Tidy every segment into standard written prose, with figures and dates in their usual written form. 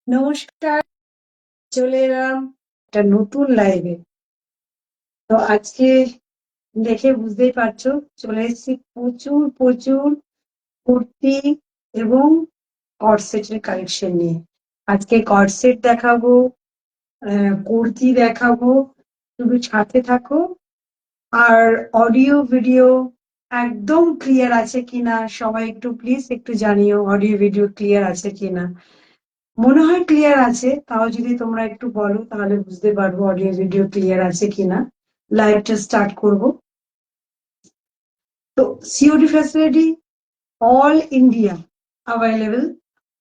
নমস্কার, চলে এলাম একটা নতুন লাইভে। তো আজকে দেখে বুঝতেই পারছো, চলে এসেছি প্রচুর প্রচুর কুর্তি এবং কর্সেটের কালেকশন নিয়ে। আজকে কর্সেট দেখাবো, কুর্তি দেখাবো, শুধু সাথে থাকো। আর অডিও ভিডিও একদম ক্লিয়ার আছে কিনা সবাই একটু প্লিজ একটু জানিও, অডিও ভিডিও ক্লিয়ার আছে কিনা। মনে হয় ক্লিয়ার আছে, তাও যদি তোমরা একটু বলো তাহলে বুঝতে পারবো অডিও ভিডিও ক্লিয়ার আছে কিনা। লাইভটা স্টার্ট করব। তো COD facility all India available.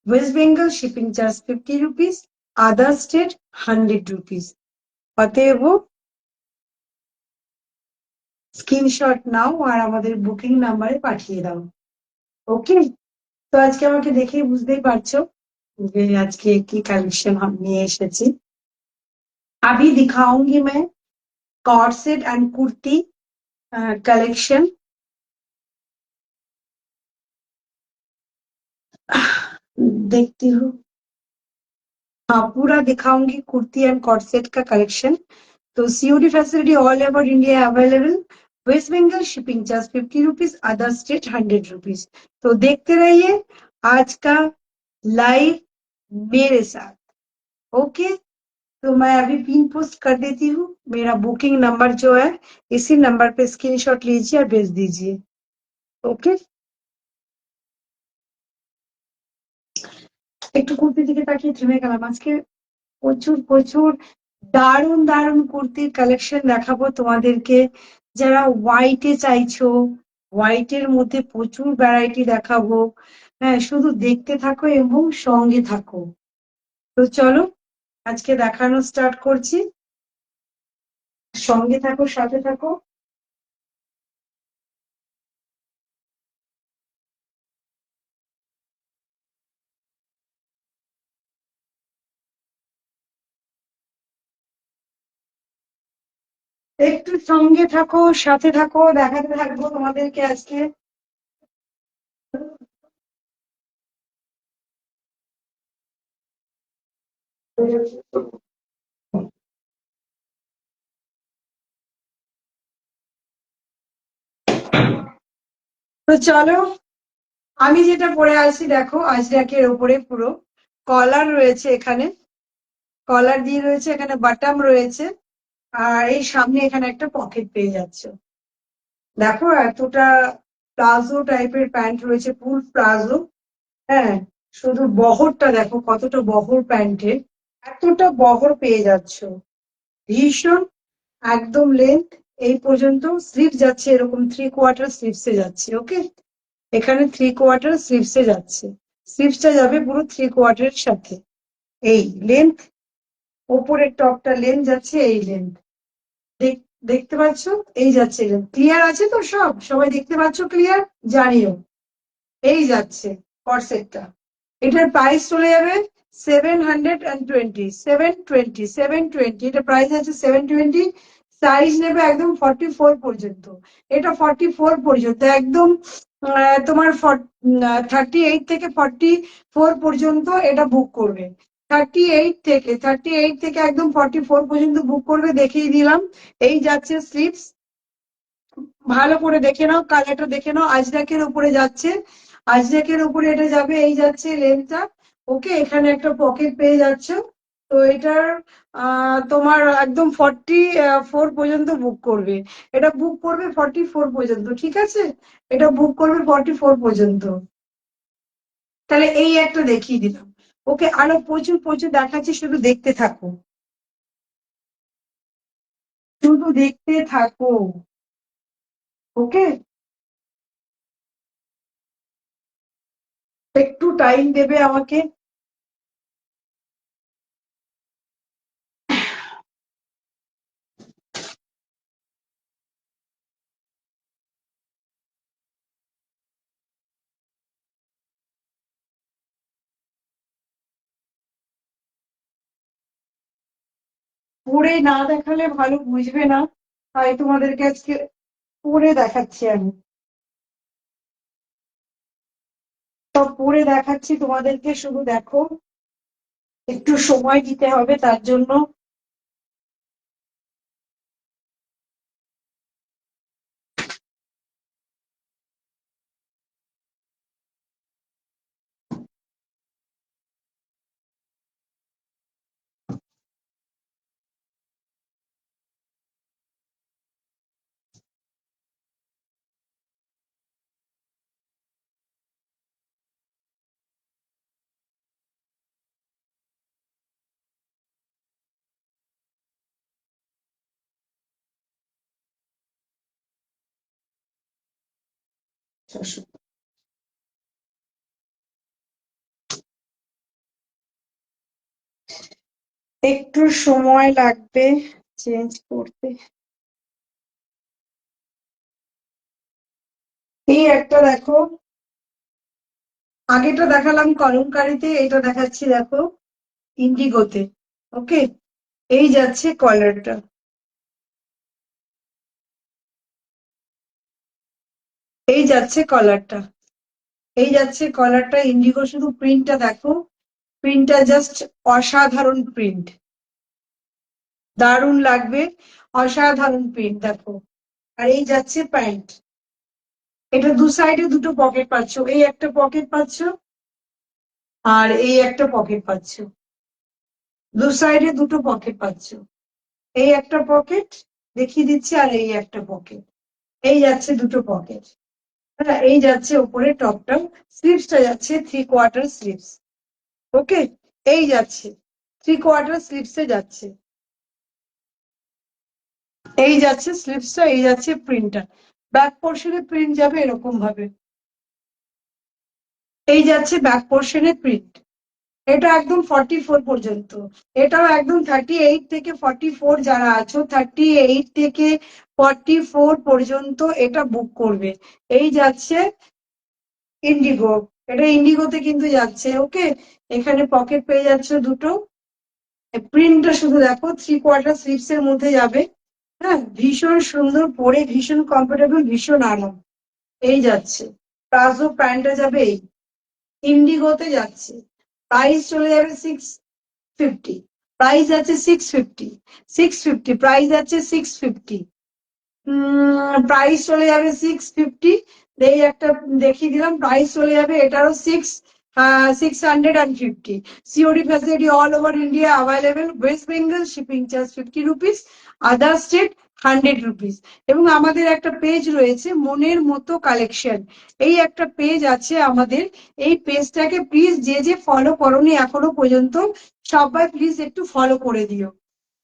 West Bengal shipping charge 50 rupees, other state 100 rupees. অতএব স্ক্রিনশট নাও আর আমাদের বুকিং নাম্বারে পাঠিয়ে দাও। ওকে, তো আজকে আমাকে দেখেই বুঝতেই পারছো যে আজকে কি কালেকশন নিয়ে এসেছি। अभी दिखाऊंगी मैं coord set and kurti collection. देखती हूँ, हाँ पूरा दिखाऊंगी कुर्ती एंड कॉर्ड सेट का कलेक्शन। तो COD facility all over India available. West Bengal shipping charge 50 rupees, other state 100 rupees. तो देखते रहिए आज का लाइव मेरे साथ। ओके, तो मैं अभी पिन पोस्ट कर देती हूँ। मेरा बुकिंग नंबर जो है इसी नंबर पे स्क्रीनशॉट लीजिए और भेज दीजिए। ओके, একটু কুর্তির দিকে তাকিয়ে থেমে গেলাম। আজকে প্রচুর প্রচুর দারুণ দারুণ কুর্তির কালেকশন দেখাবো তোমাদেরকে। যারা হোয়াইটে চাইছো, হোয়াইটের মধ্যে প্রচুর ভ্যারাইটি দেখাবো। হ্যাঁ, শুধু দেখতে থাকো এবং সঙ্গে থাকো। তো চলো আজকে দেখানো স্টার্ট করছি, সঙ্গে থাকো, সাথে থাকো। একটু সঙ্গে থাকো, সাথে থাকো, দেখাতে থাকবো তোমাদেরকে আজকে। তো চলো, আমি যেটা পরে আছি দেখো আজরাকের ওপরে পুরো কলার রয়েছে এখানে, কলার দিয়ে রয়েছে, এখানে বাটাম রয়েছে। আর এই সামনে এখানে একটা পকেট পেয়ে যাচ্ছ। দেখো এতটা প্লাজো টাইপের প্যান্ট রয়েছে, ফুল প্লাজো। হ্যাঁ, শুধু বহরটা দেখো কতটা বহর প্যান্টের, এতটা বহর পেয়ে যাচ্ছ। ভীষণ একদম লেন্থ এই পর্যন্ত, স্লিভ যাচ্ছে এরকম 3/4 স্লিভসে যাচ্ছে। ওকে, এখানে 3/4 স্লিভসে যাচ্ছে, স্লিভসটা যাবে পুরো 3/4 সাথে। এই লেন্থ, ওপরের টপটা লেন্থ যাচ্ছে এই লেন্থ। দেখতে পাচ্ছ, এই যাচ্ছে লেন্থ। ক্লিয়ার আছে তো? সবাই দেখতে পাচ্ছ ক্লিয়ার? জানিও। এই যাচ্ছে কর্সেটটা। এটার প্রাইস চলে যাবে 720, 720 এটা প্রাইস আছে 720। সাইজ নেবে একদম 44 পর্যন্ত। এটা 44 পর্যন্ত একদম। তোমার 38 থেকে 44 পর্যন্ত এটা বুক করবে। 38 থেকে একদম 44 পর্যন্ত বুক করবে, দেখিয়ে দিলাম। এই যাচ্ছে স্লিপস, ভালো করে দেখে নাও, কালারটা দেখে নাও। আজরাকের উপরে যাচ্ছে, আজরাকের উপরে এটা যাবে। এই যাচ্ছে লেন্থটা। ওকে, এখানে একটা পকেট পেয়ে যাচ্ছে। তো এটার তোমার একদম 44 পর্যন্ত বুক করবে। এটা বুক করবে 44 পর্যন্ত, ঠিক আছে? এটা বুক করবে 44 পর্যন্ত। তাহলে এই একটা দেখিয়ে দিলাম। ওকে, আরো প্রচুর প্রচুর দেখাচ্ছি, শুধু দেখতে থাকো, শুধু দেখতে থাকো। ওকে, একটু টাইম দেবে আমাকে। পরে না দেখালে ভালো বুঝবে না, তাই তোমাদেরকে আজকে পরে দেখাচ্ছি আমি। সব পরে দেখাচ্ছি তোমাদেরকে, শুধু দেখো। একটু সময় দিতে হবে তার জন্য। একটু সময় লাগবে চেঞ্জ করতে। এই একটা দেখো, আগেটা দেখালাম কলমকারিতে, এটা দেখাচ্ছি দেখো ইন্ডিগোতে। ওকে, এই যাচ্ছে কলারটা, এই যাচ্ছে কলারটা, এই যাচ্ছে কলারটা ইন্ডিগো। শুধু প্রিন্টটা দেখো, প্রিন্টটা জাস্ট অসাধারণ প্রিন্ট, দারুণ লাগবে, অসাধারণ প্রিন্ট দেখো। আর এই যাচ্ছে প্যান্ট, এটা দু সাইডে দুটো পকেট পাচ্ছ, এই একটা পকেট পাচ্ছ আর এই একটা পকেট পাচ্ছ, দু সাইডে দুটো পকেট পাচ্ছ। এই একটা পকেট দেখিয়ে দিচ্ছি, আর এই একটা পকেট, এই যাচ্ছে দুটো পকেট। হ্যাঁ, এই যাচ্ছে উপরে টপটা, স্লিভসটা যাচ্ছে 3/4 স্লিভস। ওকে, এই যাচ্ছে 3/4 স্লিভসে যাচ্ছে, এই যাচ্ছে স্লিভসটা, এই যাচ্ছে প্রিন্টটা। ব্যাক পোর্শনে প্রিন্ট যাবে এরকম ভাবে, এই যাচ্ছে ব্যাক পোর্শনে প্রিন্ট। এটা একদম 44 পর্যন্ত, এটাও একদম 38 থেকে 44 যারা আছো, 38 থেকে 44 পর্যন্ত এটা বুক করবে। এই যাচ্ছে ইন্ডিগো, এটা ইন্ডিগোতে কিন্তু যাচ্ছে। ওকে, এখানে পকেট পেয়ে যাচ্ছে দুটো, প্রিন্টটা শুধু দেখো 3/4 স্লিভস এর মধ্যে যাবে। হ্যাঁ, ভীষণ সুন্দর, পরে ভীষণ কমফোর্টেবল, ভীষণ আরাম। এই যাচ্ছে প্লাজো, প্যান্টটা যাবে এই ইন্ডিগোতে যাচ্ছে। প্রাইস চলে যাবে 650, প্রাইস আছে 650, 650 প্রাইস আছে 650। প্রাইস চলে যাবে 650। এই একটা দেখিয়ে দিলাম, প্রাইস চলে যাবে এটারও 650। COD facility all over India available, West Bengal shipping charge 50 rupees, other state 100 rupees. এবং আমাদের একটা পেজ রয়েছে মনের মতো কালেকশন, এই একটা পেজ আছে আমাদের। এই পেজটাকে প্লিজ যে যে ফলো করোনি এখনো পর্যন্ত, সবাই প্লিজ একটু ফলো করে দিও।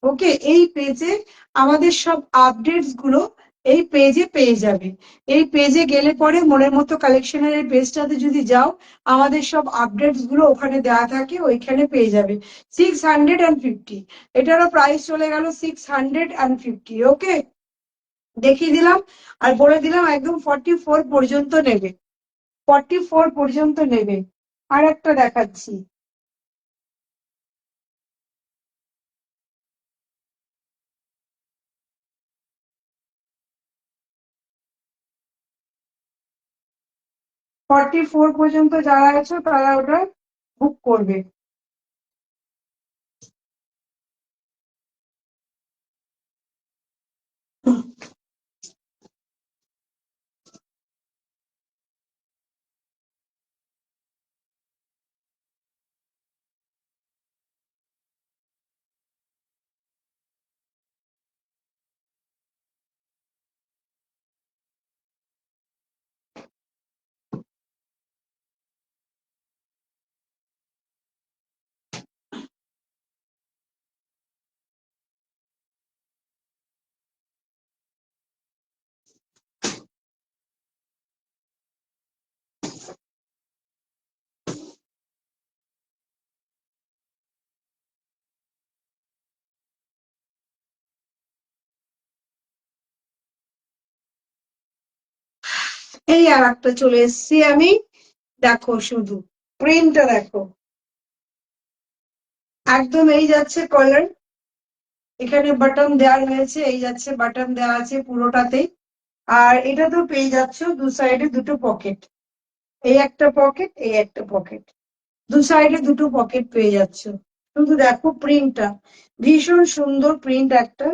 ওকে, এই পেজে আমাদের সব আপডেটস গুলো এই পেজে পেয়ে যাবে। এই পেজে গেলে পরে মনের মতো কালেকশনের এই পেজটাতে যদি যাও, আমাদের সব আপডেটস গুলো ওখানে দেওয়া থাকে, ওইখানে পেয়ে যাবে। 650, এটারও প্রাইস চলে গেল 650। ওকে, দেখিয়ে দিলাম আর বলে দিলাম একদম 44 পর্যন্ত নেবে, 44 পর্যন্ত নেবে। আর একটা দেখাচ্ছি, 44 পর্যন্ত যারা আছো তারা ওটা বুক করবে। এই আর একটা চলে এসছি আমি, দেখো শুধু প্রিন্টটা দেখো, একদম এই যাচ্ছে কলার, এখানে বাটন দেওয়া রয়েছে, এই যাচ্ছে বাটন দেওয়া আছে পুরোটাতে। আর এটা তো পেয়ে যাচ্ছ দু সাইডে দুটো পকেট, এই একটা পকেট, এই একটা পকেট, দু সাইডে দুটো পকেট পেয়ে যাচ্ছ। শুধু দেখো প্রিন্টটা, ভীষণ সুন্দর প্রিন্ট একটা,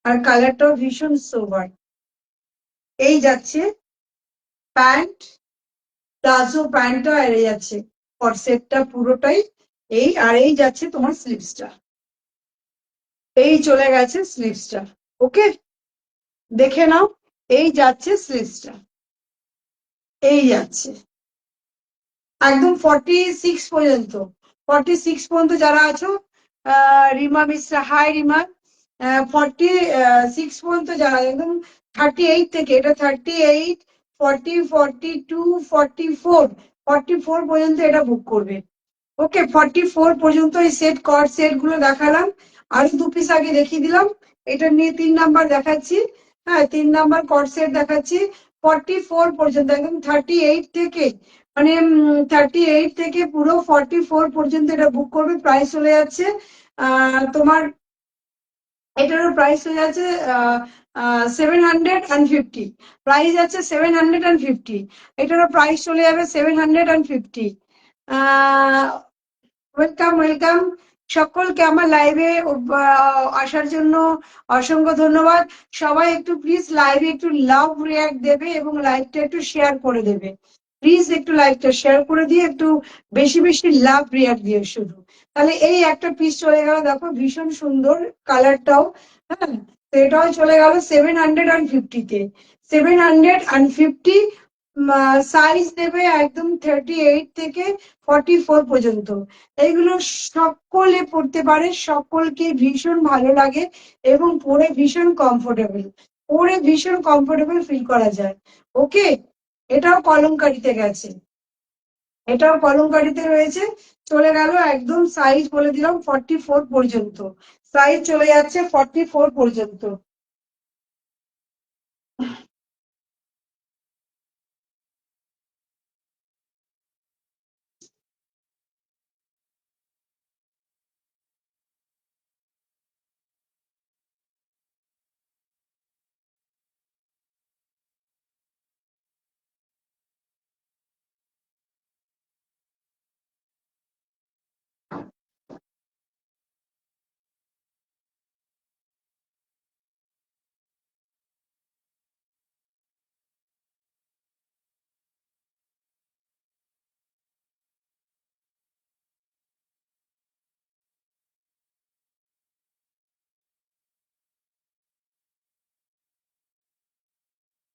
আর কালারটাও ভীষণ সোবার। এই যাচ্ছে প্যান্ট, প্লাজো প্যান্টটা এড়ে যাচ্ছে, কর্সেটটা পুরোটাই এই, আর এই যাচ্ছে তোমার স্লিভসটা, এই চলে গেছে স্লিভসটা। ওকে, দেখে নাও, এই যাচ্ছে স্লিভসটা, এই যাচ্ছে একদম 46 পর্যন্ত। 46 পর্যন্ত যারা আছো, রিমা মিশ্রা, হাই রিমা। 46 পর্যন্ত যারা, একদম 38 থেকে, এটা 38, 40, 42, 44, 44 পর্যন্ত এটা বুক করবে। ওকে, 44 পর্যন্ত এই সেট, কর্ড সেট গুলো দেখালাম, আরো 2 পিস আগে দেখিয়ে দিলাম, এটা নিয়ে 3 নাম্বার দেখাচ্ছি। হ্যাঁ, 3 নাম্বার কর্ড সেট দেখাচ্ছি। 44 পর্যন্ত, একদম 38 থেকে, মানে 38 থেকে পুরো 44 পর্যন্ত এটা বুক করবে। প্রাইস চলে যাচ্ছে তোমার, এটারও প্রাইস হয়ে যাচ্ছে 750, প্রাইস আছে 750, এটারও প্রাইস চলে যাবে 750। ওয়েলকাম ওয়েলকাম সকলকে আমার লাইভে আসার জন্য অসংখ্য ধন্যবাদ। সবাই একটু প্লিজ লাইভে একটু লাভ রিয়াক্ট দেবে এবং লাইভটা একটু শেয়ার করে দেবে। প্লিজ একটু লাইভটা শেয়ার করে দিয়ে একটু বেশি বেশি লাভ রিয়াক্ট দিয়ে শুধু, তাহলে এই একটা পিস চলে গেল, দেখো ভীষণ সুন্দর কালারটাও। হ্যাঁ, তো এটাও চলে গেল 750-তে। 750, সাইজ দেবে একদম 38 থেকে 44 পর্যন্ত। এইগুলো সকলে পড়তে পারে, সকলকে ভীষণ ভালো লাগে এবং পরে ভীষণ কমফোর্টেবল, পরে ভীষণ কমফোর্টেবল ফিল করা যায়। ওকে, এটাও কলমকারিতে গেছে, এটাও কলমকারিতে রয়েছে, চলে গেল একদম সাইজ বলে দিলাম 44 পর্যন্ত, সাইজ চলে যাচ্ছে 44 পর্যন্ত।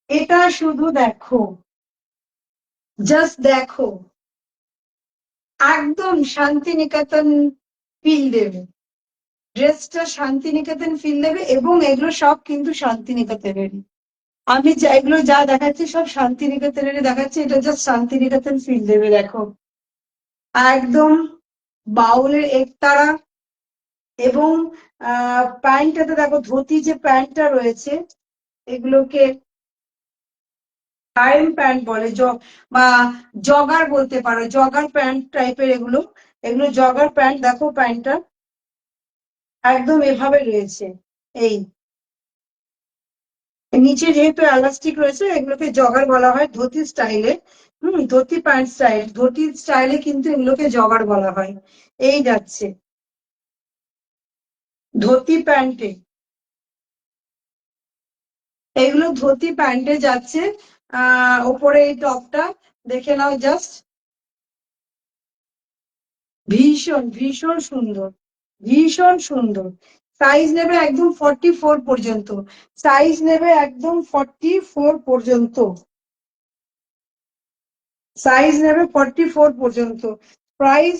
এটা শুধু দেখো, জাস্ট দেখো, একদম শান্তিনিকেতন ফিল দেবে, ড্রেসটা শান্তিনিকেতন ফিল দেবে, এবং এগুলো সব কিন্তু শান্তিনিকেতনেরই। আমি এগুলো যা দেখাচ্ছি সব শান্তিনিকেতনেরই দেখাচ্ছি, এটা জাস্ট শান্তিনিকেতন ফিল দেবে। দেখো একদম বাউলের একতারা, এবং প্যান্টটাতে দেখো, ধুতি যে প্যান্টটা রয়েছে, এগুলোকে টাইম প্যান্ট বলে, বা জগার বলতে পারো, জগার প্যান্ট টাইপের এগুলো, এগুলো জগার প্যান্ট। দেখো প্যান্টটা একদম এভাবে রয়েছে, এই নিচে যেহেতু এলাস্টিক রয়েছে, এগুলোকে জগার বলা হয় ধুতি স্টাইলে। ধুতি প্যান্ট স্টাইল, ধুতি স্টাইলে কিন্তু এগুলোকে জগার বলা হয়। এই যাচ্ছে ধুতি প্যান্টে, এগুলো ধুতি প্যান্টে যাচ্ছে। ওপরে এই টপটা দেখে নাও, জাস্ট ভীষণ ভীষণ সুন্দর, ভীষণ সুন্দর। সাইজ নেবে একদম 44 পর্যন্ত, সাইজ নেবে একদম 44 পর্যন্ত, সাইজ নেবে 44 পর্যন্ত। প্রাইস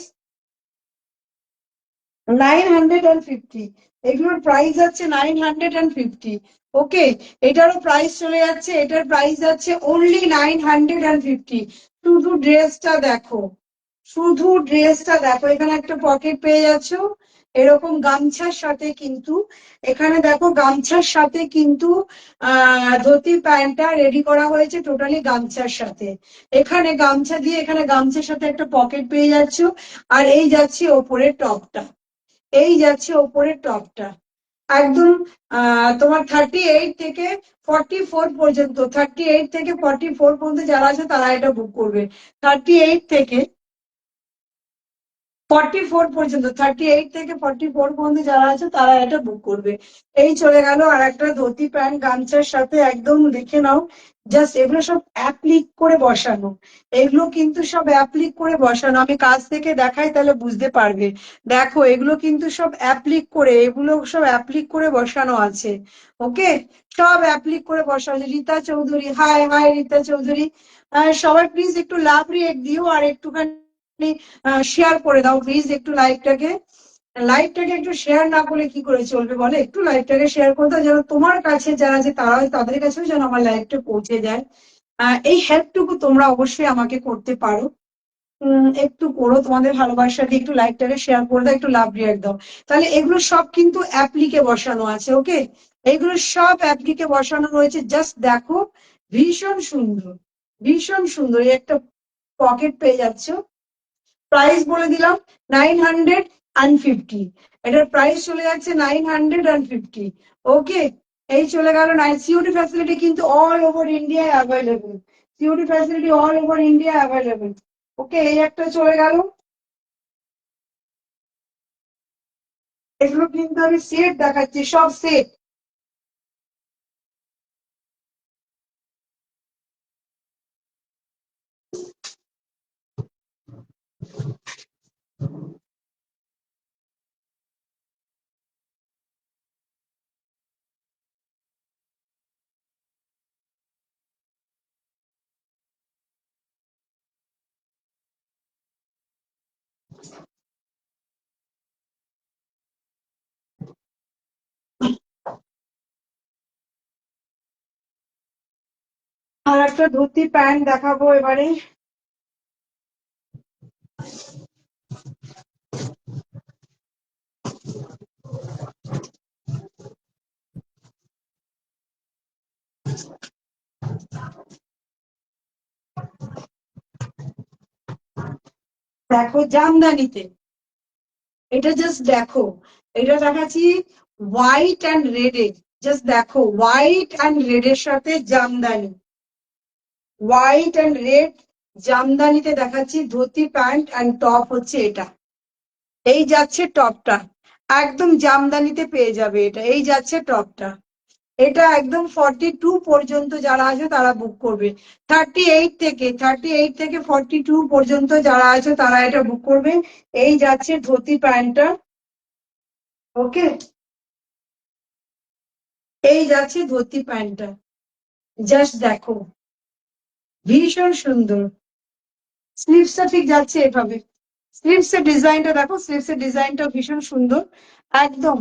950, এগুলোর প্রাইস আছে 950। ওকে, এটারও প্রাইস চলে যাচ্ছে, এটার প্রাইস যাচ্ছে অনলি 950। শুধু ড্রেসটা দেখো, শুধু ড্রেসটা দেখো, এখানে একটা পকেট পেয়ে যাচ্ছো এরকম গামছার সাথে, কিন্তু এখানে দেখো গামছার সাথে কিন্তু ধুতি প্যান্টটা রেডি করা হয়েছে টোটালি গামছার সাথে। এখানে গামছা দিয়ে, এখানে গামছার সাথে একটা পকেট পেয়ে যাচ্ছো, আর এই যাচ্ছে ওপরের টপটা, এই যাচ্ছে ওপরের টপটা, একদম তোমার 38 থেকে 44 পর্যন্ত, 38 থেকে 44 পর্যন্ত যারা আছে তারা এটা বুক করবে। 38 থেকে 44 পর্যন্ত, 38 থেকে 44 পর্যন্ত যারা আছে তারা এটা বুক করবে। এই চলে গেল আর একটা ধুতি প্যান্ট গামছার সাথে, একদম দেখে নাও। জাস্ট এগুলো সব অ্যাপ্লিক করে বসানো, এগুলো কিন্তু সব অ্যাপ্লিক করে বসানো। আমি কাছ থেকে দেখাই তাহলে বুঝতে পারবে। দেখো এগুলো কিন্তু সব অ্যাপ্লিক করে, এগুলো সব অ্যাপ্লিক করে বসানো আছে। ওকে, সব অ্যাপ্লিক করে বসানো আছে। Rita Chowdhury, high high Rita Chowdhury. সবাই প্লিজ একটু লাভ রিয়েক্ট দিও আর একটুখানি শেয়ার করে দাও প্লিজ একটু লাইভটাকে। লাইভটাকে একটু শেয়ার না করলে কি করে চলবে বলে, একটু লাইভটাকে শেয়ার করে দাও যেন তোমার কাছে যারা আছে তারা, তাদের কাছেও যেন আমার লাইভটা পৌঁছে যায়। এই হেল্পটুকু তোমরা অবশ্যই আমাকে করতে পারো। একটু করো, তোমাদের ভালোবাসা দিয়ে একটু লাইভটাকে শেয়ার করে দাও, একটু লাভ রিয়াক্ট দাও। তাহলে এগুলো সব কিন্তু অ্যাপ্লিকে বসানো আছে। ওকে, এগুলো সব অ্যাপ্লিকে বসানো রয়েছে, জাস্ট দেখো। ভীষণ সুন্দর, ভীষণ সুন্দর। এই একটা পকেট পেয়ে যাচ্ছ। প্রাইস বলে দিলাম 950। এটার প্রাইস চলে যাচ্ছে 950। ওকে, এই চলে গেল। সিওডি ফ্যাসিলিটি কিন্তু all over India available. COD facility all over India available. Okay, এই একটা চলে গেল। এগুলো কিন্তু আমি সেট দেখাচ্ছি, সব সেট। আর একটা ধুতি প্যান্ট দেখাবো এবারে। দেখো জামদানিতে, এটা জাস্ট দেখো। এটা দেখাচ্ছি হোয়াইট অ্যান্ড রেড এর। জাস্ট দেখো, হোয়াইট অ্যান্ড রেড এর সাথে জামদানি, হোয়াইট অ্যান্ড রেড জামদানিতে দেখাচ্ছি। ধুতি প্যান্ট অ্যান্ড টপ হচ্ছে এটা। এই যাচ্ছে টপটা, একদম জামদানিতে পেয়ে যাবে এটা। এই যাচ্ছে টপটা। এটা একদম 42 পর্যন্ত যারা আছে তারা বুক করবে। 38 থেকে 42 পর্যন্ত যারা আছে তারা এটা বুক করবে। এই যাচ্ছে ধুতি প্যান্টটা। ওকে, এই যাচ্ছে ধুতি প্যান্টটা। জাস্ট দেখো, ভীষণ সুন্দর। স্লিভসটা ঠিক যাচ্ছে এভাবে। স্লিভস এর ডিজাইনটা দেখো, স্লিভস এর ডিজাইনটা ভীষণ সুন্দর। একদম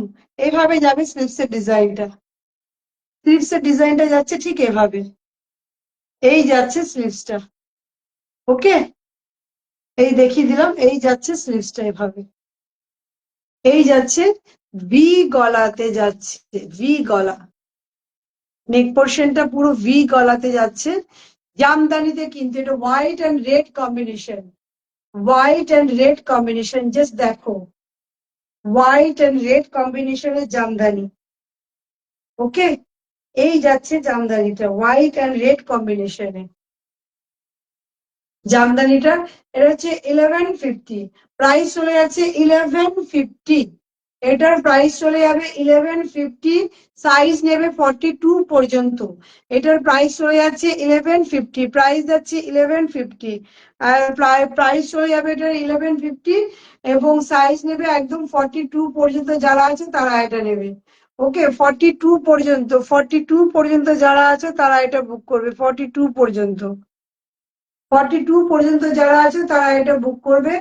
এভাবে যাবে স্লিভস এর ডিজাইনটা। স্লিভস এর ডিজাইনটা যাচ্ছে ঠিক এভাবে। এই যাচ্ছে স্লিভসটা। ওকে, এই দেখিয়ে দিলাম। এই যাচ্ছে স্লিভসটা এভাবে। এই যাচ্ছে ভি গলাতে যাচ্ছে, ভি গলা। নেক পোর্শনটা পুরো ভি গলাতে যাচ্ছে। জামদানিতে কিন্তু এটা white and red combination, white and red combination. Just দেখো, হোয়াইট অ্যান্ড রেড কম্বিনেশনের জামদানি। ওকে, এই যাচ্ছে জামদানিটা হোয়াইট অ্যান্ড রেড কম্বিনেশনে। জামদানিটা এটা হচ্ছে 1150। প্রাইস চলে যাচ্ছে 1150। এটার প্রাইস চলে যাবে 1150। সাইজ নেবে 42 পর্যন্ত। এটার প্রাইস চলে যাচ্ছে 1150, প্রাইস যাচ্ছে 1150। আর প্রাইস চলে যাবে এটার 1150, এবং সাইজ নেবে একদম 42 পর্যন্ত যারা আছে তারা এটা নেবে। ওকে, 42 পর্যন্ত, 42 পর্যন্ত যারা আছে তারা এটা বুক করবে। 42 পর্যন্ত, 42 পর্যন্ত যারা আছে তারা এটা বুক করবে,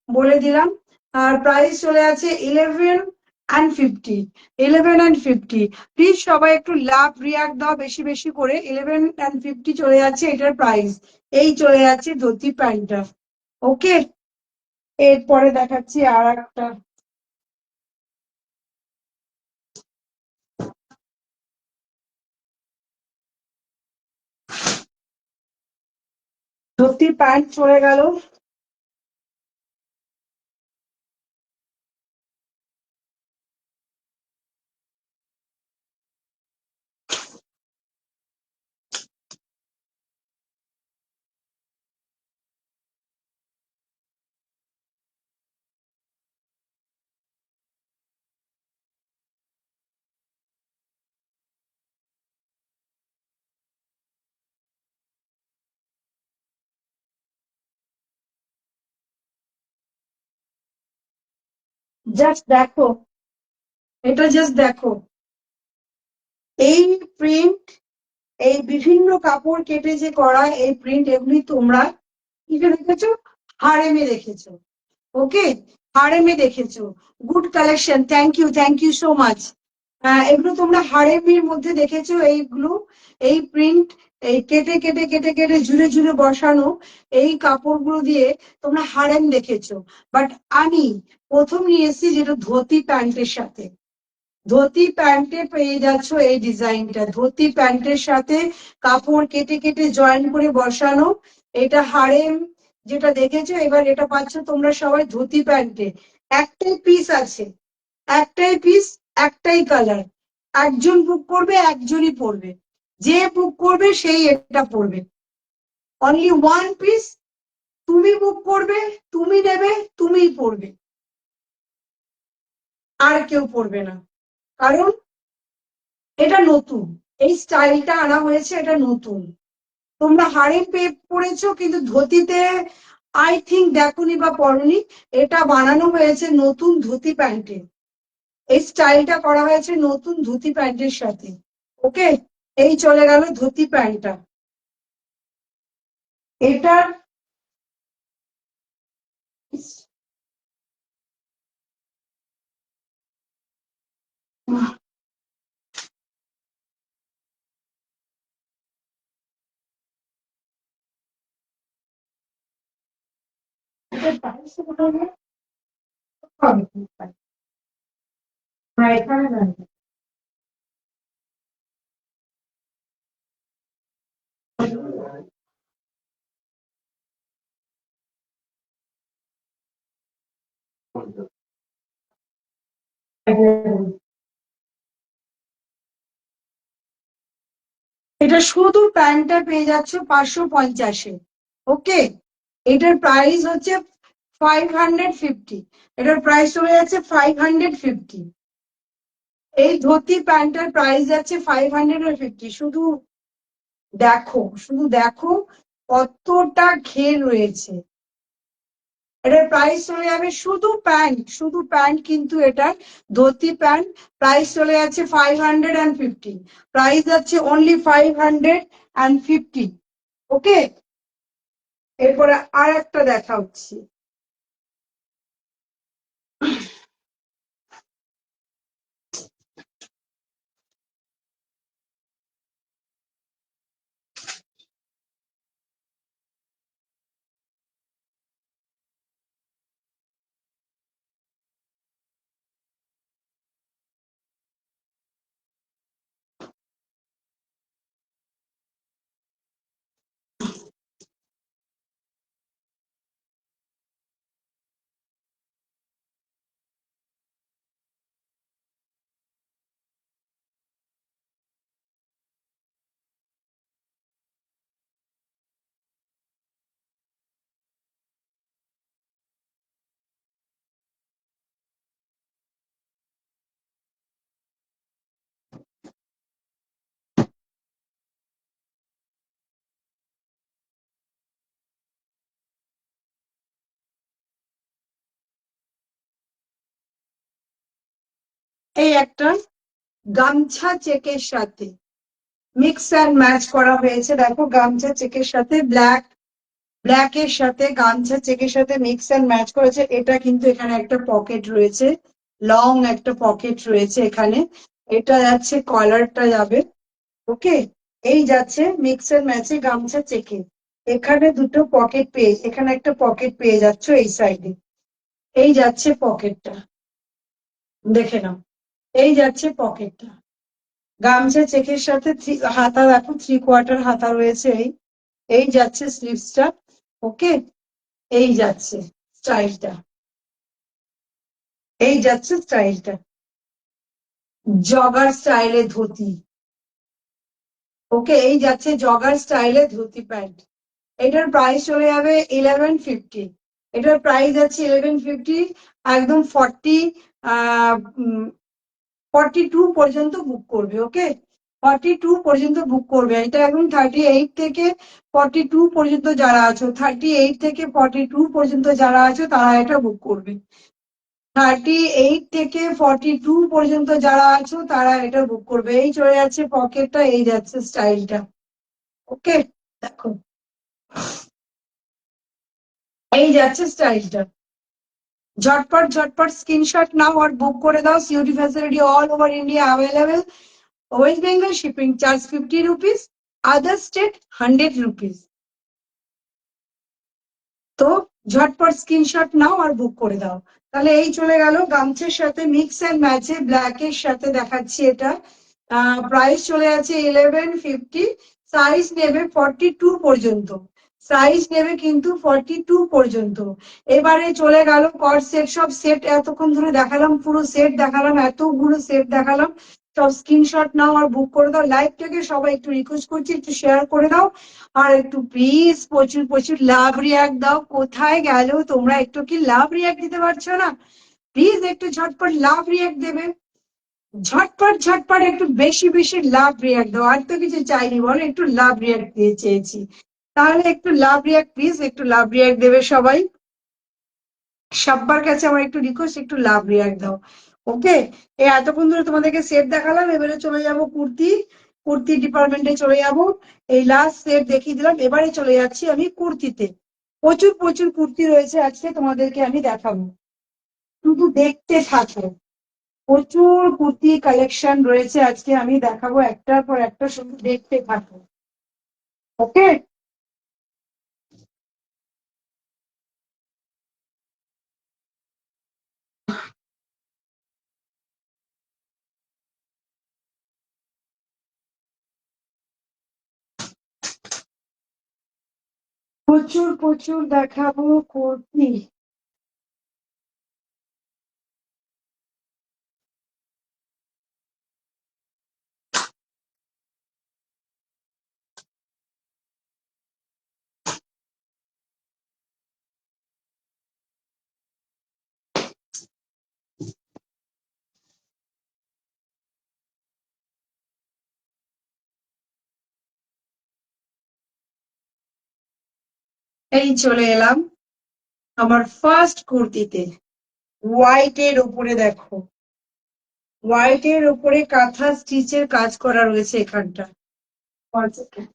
বলে দিলাম। আর প্রাইস চলে আছে 1150। 1150, প্লিজ সবাই একটু লাভ রিয়াক্ট দাও বেশি বেশি করে। 1150 চলে যাচ্ছে এটার প্রাইস। এই চলে যাচ্ছে ধুতি প্যান্টটা। ওকে, এরপরে দেখাচ্ছি আর একটা ধুতি প্যান্ট চলে গেল। জাস্ট দেখো, এটা জাস্ট দেখো, এই প্রিন্ট, এই বিভিন্ন কাপড় কেটে যে করা এই প্রিন্ট, এগুলি তোমরা কি দেখেছো? হারেমে দেখেছো। ওকে, হারেমে দেখেছো। Good collection, thank you so much. এগুলো তোমরা হারেমের মধ্যে দেখেছো এইগুলো, এই প্রিন্ট, এই কেটে কেটে কেটে কেটে ঝুলে ঝুলে বসানো এই কাপড়গুলো দিয়ে তোমরা হারেম দেখেছো। বাট আমি প্রথম নিয়ে এসেছি যেটা ধুতি প্যান্টের সাথে। ধুতি প্যান্টে পেয়ে যাচ্ছ এই ডিজাইনটা, ধুতি প্যান্টের সাথে কাপড় কেটে কেটে জয়েন করে বসানো, এটা হারেম যেটা দেখেছো। এবার এটা পাচ্ছ তোমরা সবাই ধুতি প্যান্টে। একটাই পিস আছে, একটাই পিস, একটাই কালার। একজন বুক করবে, একজনই পরবে, যে বুক করবে সেই এটা পরবে। অনলি ওয়ান পিস, তুমি বুক করবে, তুমি নেবে, তুমিই পরবে, আর কেউ পরবে না। কারণ এটা নতুন, এই স্টাইলটা আনা হয়েছে, এটা নতুন। তোমরা হাড়ি পরেছো কিন্তু ধুতিতে আই থিঙ্ক দেখোনি বা পরনি। এটা বানানো হয়েছে নতুন ধুতি প্যান্টে, এই স্টাইলটা করা হয়েছে নতুন ধুতি প্যান্টের সাথে। ওকে, এই চলে গেল ধুতি প্যান্টটা। এটার এটা শুধু প্যান্টটা পেয়ে যাচ্ছ 550-এ। ওকে, এটার প্রাইস হচ্ছে 550, এটার প্রাইস চলে যাচ্ছে 550। এই ধুতি প্যান্টের প্রাইস যাচ্ছে 550। শুধু দেখো, শুধু দেখো কতটা ঘের রয়েছে। এটার প্রাইস চলে যাবে, শুধু প্যান্ট, শুধু প্যান্ট কিন্তু এটা ধুতি প্যান্ট, প্রাইস চলে যাচ্ছে 550। প্রাইস যাচ্ছে অনলি 550। ওকে, এরপরে আর একটা দেখা হচ্ছে। এই একটা গামছা চেকের সাথে মিক্স অ্যান্ড ম্যাচ করা হয়েছে। দেখো গামছা চেকের সাথে ব্ল্যাক এর সাথে গামছা চেকের সাথে মিক্স অ্যান্ড ম্যাচ করেছে। এটা কিন্তু এখানে একটা পকেট রয়েছে, লং একটা পকেট রয়েছে এখানে। এটা যাচ্ছে, কলারটা যাবে। ওকে, এই যাচ্ছে মিক্স অ্যান্ড ম্যাচে গামছা চেকে। এখানে দুটো পকেট পেয়ে, এখানে একটা পকেট পেয়ে যাচ্ছ এই সাইডে। এই যাচ্ছে পকেটটা, দেখে নাও, এই যাচ্ছে পকেটটা। গামছা চেকের সাথে হাতা দেখো, 3/4 হাতা রয়েছে। এই এই যাচ্ছে স্লিভসটা। ওকে, এই যাচ্ছে স্টাইলটা, এই যাচ্ছে স্টাইলটা, জগার স্টাইলে ধুতি। ওকে, এই যাচ্ছে জগার স্টাইলে ধুতি প্যান্ট। এটার প্রাইস চলে যাবে 1150। এটার প্রাইস আছে 1150। একদম 42 পর্যন্ত বুক করবে। ওকে, 42 পর্যন্ত বুক করবে। এটা এখন 38 থেকে 42 পর্যন্ত যারা আছো, 38 থেকে 42 পর্যন্ত যারা আছো তারা এটা বুক করবে। 38 থেকে 42 পর্যন্ত যারা আছো তারা এটা বুক করবে। এই চলে যাচ্ছে পকেটটা, এই যাচ্ছে স্টাইলটা। ওকে, দেখো এই যাচ্ছে স্টাইলটা। ঝটপট ঝটপট স্ক্রিনশট নাও আর বুক করে দাও। COD facility all over India available. West Bengal shipping charge 50 rupees, other state 100 rupees. তো ঝটপট স্ক্রিনশট নাও আর বুক করে দাও। তাহলে এই চলে গেল গামছের সাথে মিক্স এন্ড ম্যাচে ব্ল্যাক এর সাথে দেখাচ্ছি এটা। প্রাইস চলে যাচ্ছে 1150। সাইজ নেবে 42 পর্যন্ত, সাইজ নেবে কিন্তু 42 পর্যন্ত। এবারে চলে গেল কট সেট, সব সেট এতক্ষণ ধরে দেখালাম, পুরো সেট দেখালাম, এতগুলো সেট দেখালাম। সব স্ক্রিনশট নাও আর বুক করে দাও। লাইভটাকে সবাই একটু রিকোয়েস্ট করছি একটু শেয়ার করে দাও, আর একটু প্লিজ প্রচুর প্রচুর লাভ রিয়াক্ট দাও। কোথায় গেল তোমরা? একটু কি লাভ রিয়াক্ট দিতে পারছো না? প্লিজ একটু ঝটপট লাভ রিয়াক্ট দেবে। ঝটপট ঝটপট একটু বেশি বেশি লাভ রিয়াক্ট দাও। আর তো কিছু চাইনি, বলো একটু লাভ রিয়াক্ট দিয়ে চেয়েছি। তাহলে একটু লাভ রিয়াক্ট, প্লিজ একটু লাভ রিয়াক্ট দেবে সবাই। সবার কাছে আমার একটু রিকোয়েস্ট, একটু লাভ রিয়াক্ট দাও। ওকে, এই এতক্ষণ ধরে তোমাদেরকে সেট দেখালাম, এবারে চলে যাব কুর্তি। কুর্তি ডিপার্টমেন্টে চলে যাব। এই লাস্ট সেট দেখিয়ে দিলাম, এবারে চলে যাচ্ছি আমি কুর্তিতে। প্রচুর প্রচুর কুর্তি রয়েছে আজকে, তোমাদেরকে আমি দেখাবো, শুধু দেখতে থাকো। প্রচুর কুর্তি কালেকশন রয়েছে আজকে, আমি দেখাবো একটার পর একটা, শুধু দেখতে থাকো। ওকে, প্রচুর প্রচুর দেখাবো কুর্তি। এই চলে এলাম আমার ফার্স্ট কুর্তিতে। হোয়াইট এর উপরে দেখো, হোয়াইট এর উপরে কাঁথা স্টিচের কাজ করা রয়েছে এখানটা। One second.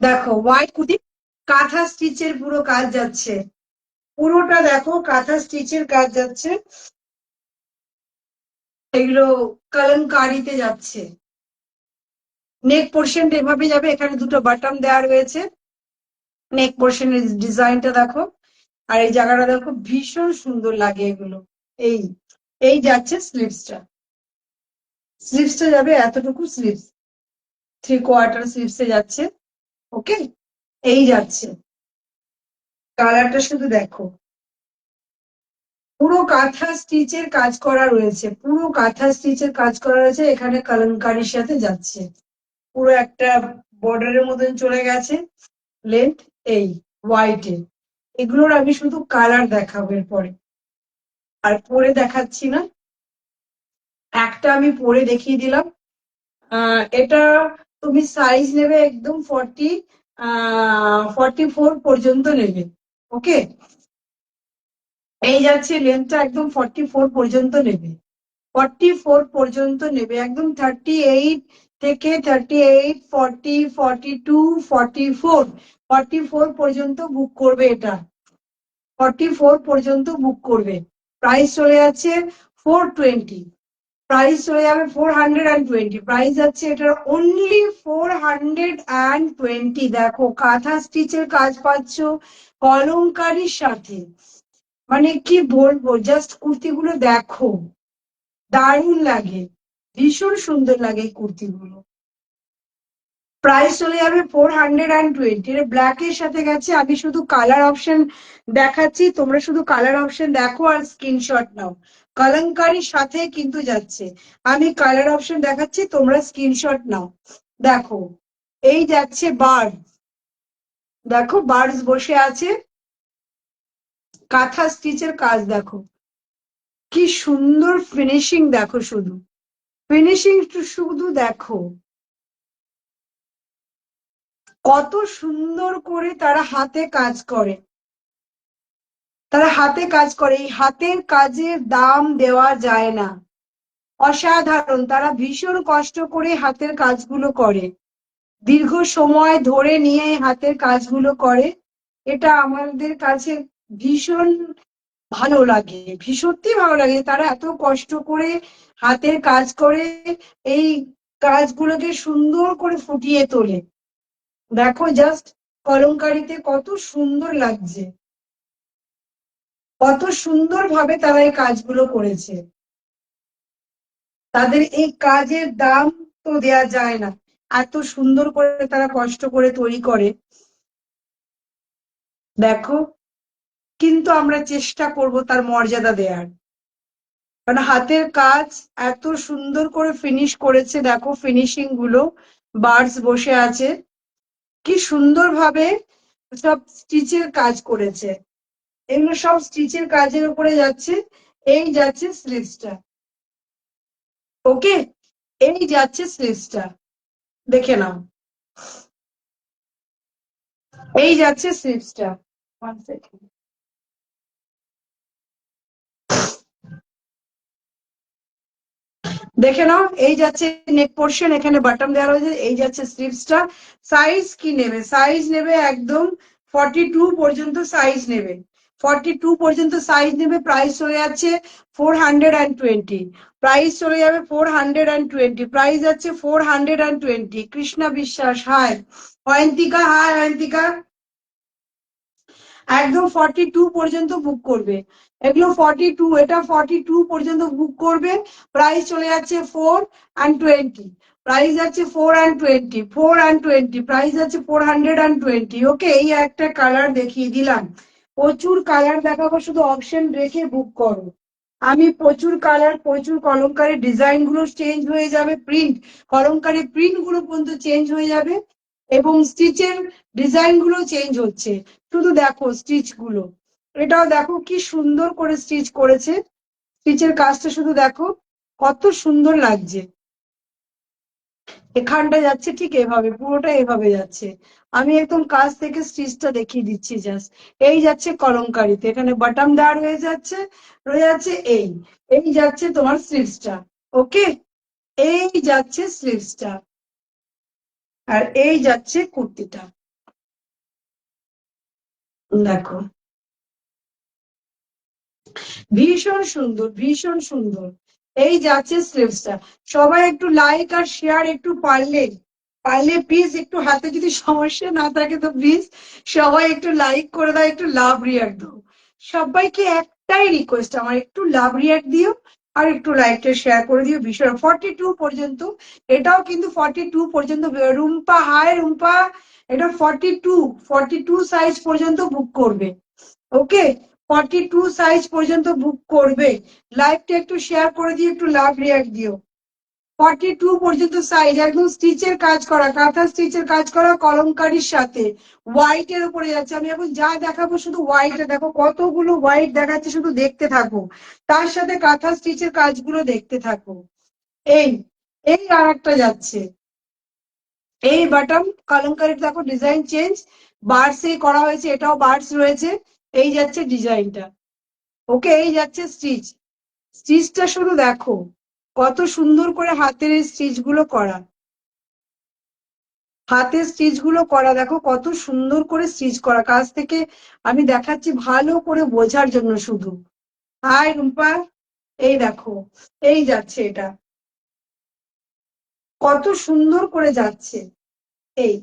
দেখো হোয়াইট কুর্তি, কাঁথা স্টিচের পুরো কাজ যাচ্ছে, পুরোটা দেখো কাঁথা স্টিচের কাজ যাচ্ছে। এগুলো কলমকারিতে যাচ্ছে। নেক পোর্শন এভাবে যাবে, এখানে দুটো বাটন দেওয়া রয়েছে। নেক পোর্শনের ডিজাইনটা দেখো, আর এই জায়গাটা দেখো, ভীষণ সুন্দর লাগে এগুলো। এই এই যাচ্ছে স্লিভসটা, স্লিভসটা যাবে এতটুকু স্লিভস, 3/4 স্লিভসে যাচ্ছে। ওকে, এই যাচ্ছে। কালারটা শুধু দেখো, পুরো কাঁথা স্টিচের কাজ করা রয়েছে, পুরো কাঁথা স্টিচের কাজ করা রয়েছে, এখানে কলমকারির সাথে যাচ্ছে। পুরো একটা বর্ডারের মতন চলে গেছে লেন্থ। এই হোয়াইটে, এগুলোর আমি শুধু কালার দেখাবো এরপরে, আর পরে দেখাচ্ছি না। একটা আমি পরে দেখিয়ে দিলাম। এটা তুমি সাইজ নেবে একদম 44 পর্যন্ত নেবে। ওকে, এই যাচ্ছে লেন্থটা, একদম 44 পর্যন্ত নেবে। 44 পর্যন্ত নেবে, একদম 38 থেকে 38, 40, 42, 44, 44 পর্যন্ত বুক করবে এটা। 44 পর্যন্ত বুক করবে। প্রাইস চলে যাচ্ছে 420। প্রাইস চলে যাবে 420। প্রাইস যাচ্ছে এটার অনলি 420। দেখো কাঁথা স্টিচের কাজ পাচ্ছ কলমকারির সাথে, মানে কি বলবো, জাস্ট কুর্তিগুলো দেখো, দারুণ লাগে, ভীষণ সুন্দর লাগে এই কুর্তিগুলো। প্রাইস চলে যাবে 420। এটা ব্ল্যাক এর সাথে গেছে, আমি শুধু কালার অপশন দেখাচ্ছি, তোমরা শুধু কালার অপশন দেখো আর স্ক্রিনশট নাও। কলমকারির সাথে কিন্তু যাচ্ছে, আমি কালার অপশন দেখাচ্ছি, তোমরা স্ক্রিনশট নাও। দেখো এই যাচ্ছে বার্ড, দেখো বার্ডস বসে আছে, কাঁথা স্টিচের কাজ দেখো, কি সুন্দর ফিনিশিং দেখো, শুধু ফিনিশিং শুধু দেখো, কত সুন্দর করে তারা হাতে কাজ করে। তারা হাতে কাজ করে, এই হাতের কাজের দাম দেওয়া যায় না, অসাধারণ। তারা ভীষণ কষ্ট করে হাতের কাজগুলো করে, দীর্ঘ সময় ধরে নিয়ে হাতের কাজগুলো করে। এটা আমাদের কাছে ভীষণ ভালো লাগে, সত্যি ভালো লাগে। তারা এত কষ্ট করে হাতের কাজ করে এই কাজগুলোকে সুন্দর করে ফুটিয়ে তোলে। দেখো জাস্ট কলমকারিতে কত সুন্দর লাগছে, কত সুন্দর ভাবে তারা এই কাজগুলো করেছে। তাদের এই কাজের দাম তো দেয়া যায় না, এত সুন্দর করে তারা কষ্ট করে তৈরি করে। দেখো, কিন্তু আমরা চেষ্টা করব তার মর্যাদা দেওয়ার, কারণ হাতের কাজ এত সুন্দর করে ফিনিশ করেছে। দেখো ফিনিশিং গুলো, বার্ডস বসে আছে, কি সুন্দর ভাবে সব স্টিচের কাজ করেছে। এগুলো সব স্টিচের কাজের উপরে যাচ্ছে। এই যাচ্ছে স্লিভসটা, ওকে, এই যাচ্ছে স্লিভসটা, দেখে নাও, এই যাচ্ছে স্লিভসটা। ওয়ান সেকেন্ড, দেখে নাও, এই যাচ্ছে নেক পোর্শন, এখানে বাটন দেওয়া রয়েছে, এই যাচ্ছে স্লিভসটা। সাইজ কি নেবে? সাইজ নেবে একদম 42 পর্যন্ত সাইজ নেবে, 42 পর্যন্ত সাইজ নেবে। প্রাইস চলে যাচ্ছে 420, প্রাইস চলে যাবে 420, প্রাইস যাচ্ছে 420। কৃষ্ণা বিশ্বাস, হাই। অয়ন্তিকা, হাই অয়ন্তিকা। একদম 42 পর্যন্ত বুক করবে, এগুলো 42, এটা 42 পর্যন্ত বুক করবে। প্রাইস চলে যাচ্ছে 420, প্রাইস যাচ্ছে 420, 420, প্রাইস যাচ্ছে 420। ওকে, এই একটা কালার দেখিয়ে দিলাম, প্রচুর কালার দেখাবো, শুধু অপশন রেখে বুক করো। আমি প্রচুর কালার, প্রচুর কলমকারী, ডিজাইন গুলো চেঞ্জ হয়ে যাবে, প্রিন্ট, কলমকারী প্রিন্ট গুলো পর্যন্ত চেঞ্জ হয়ে যাবে, এবং স্টিচের ডিজাইন গুলো চেঞ্জ হচ্ছে। শুধু দেখো স্টিচ গুলো, এটাও দেখো কি সুন্দর করে স্টিচ করেছে, স্টিচের কাজটা শুধু দেখো, কত সুন্দর লাগছে। এখানটা যাচ্ছে ঠিক এভাবে, পুরোটা এভাবে যাচ্ছে। আমি একদম কাছ থেকে স্টিচটা দেখিয়ে দিচ্ছি জাস্ট। এই যাচ্ছে কলমকারিতে, এখানে বাটাম দেওয়া রয়ে যাচ্ছে, রয়ে যাচ্ছে এই, এই যাচ্ছে তোমার স্লিভসটা, ওকে, এই যাচ্ছে স্লিভসটা, আর এই যাচ্ছে কুর্তিটা। দেখো ভীষণ সুন্দর, ভীষণ সুন্দর। এই যাচ্ছে স্লিভসটা। সবাই একটু লাইক আর শেয়ার একটু পারলে, পারলে প্লিজ একটু, হাতে যদি সমস্যা না থাকে তো প্লিজ সবাই একটু লাইক করে দাও, একটু লাভ রিয়াক্ট দাও। সবাইকে একটাই রিকোয়েস্ট আমার, একটু লাভ রিয়াক্ট দিও আর একটু লাইকটা শেয়ার করে দিও। ভীষণ 42 পর্যন্ত, এটাও কিন্তু 42 পর্যন্ত। রুম্পা, হাই রুম্পা, এটা 42, 42 সাইজ পর্যন্ত বুক করবে, ওকে, 42 সাইজ পর্যন্ত বুক করবে। লাইভটা একটু শেয়ার করে দিও, একটু লাভ রিয়াক্ট দিও। 42 পর্যন্ত সাইজ, একদম স্টিচের কাজ করা, কাঁথা স্টিচের কাজ করা, কলমকারির সাথে হোয়াইট এর উপরে যাচ্ছে। আমি এখন যা দেখাবো শুধু হোয়াইট, দেখো কতগুলো হোয়াইট দেখাচ্ছে, শুধু দেখতে থাকো, তার সাথে কাঁথা স্টিচের কাজগুলো দেখতে থাকো। এই, এই আর একটা যাচ্ছে, এই বাটন কলমকারী, দেখো ডিজাইন চেঞ্জ, বার্ডস এ করা হয়েছে, এটাও বার্ডস রয়েছে। এই যাচ্ছে ডিজাইনটা, ওকে, এই যাচ্ছে স্টিচ, স্টিচটা শুধু দেখো, কত সুন্দর করে হাতের এই স্টিচ গুলো করা, হাতের স্টিচ গুলো করা, দেখো কত সুন্দর করে স্টিচ করা। কাছ থেকে আমি দেখাচ্ছি ভালো করে বোঝার জন্য শুধু। হাই রুম্পা, এই দেখো, এই যাচ্ছে এটা, কত সুন্দর করে যাচ্ছে। এই,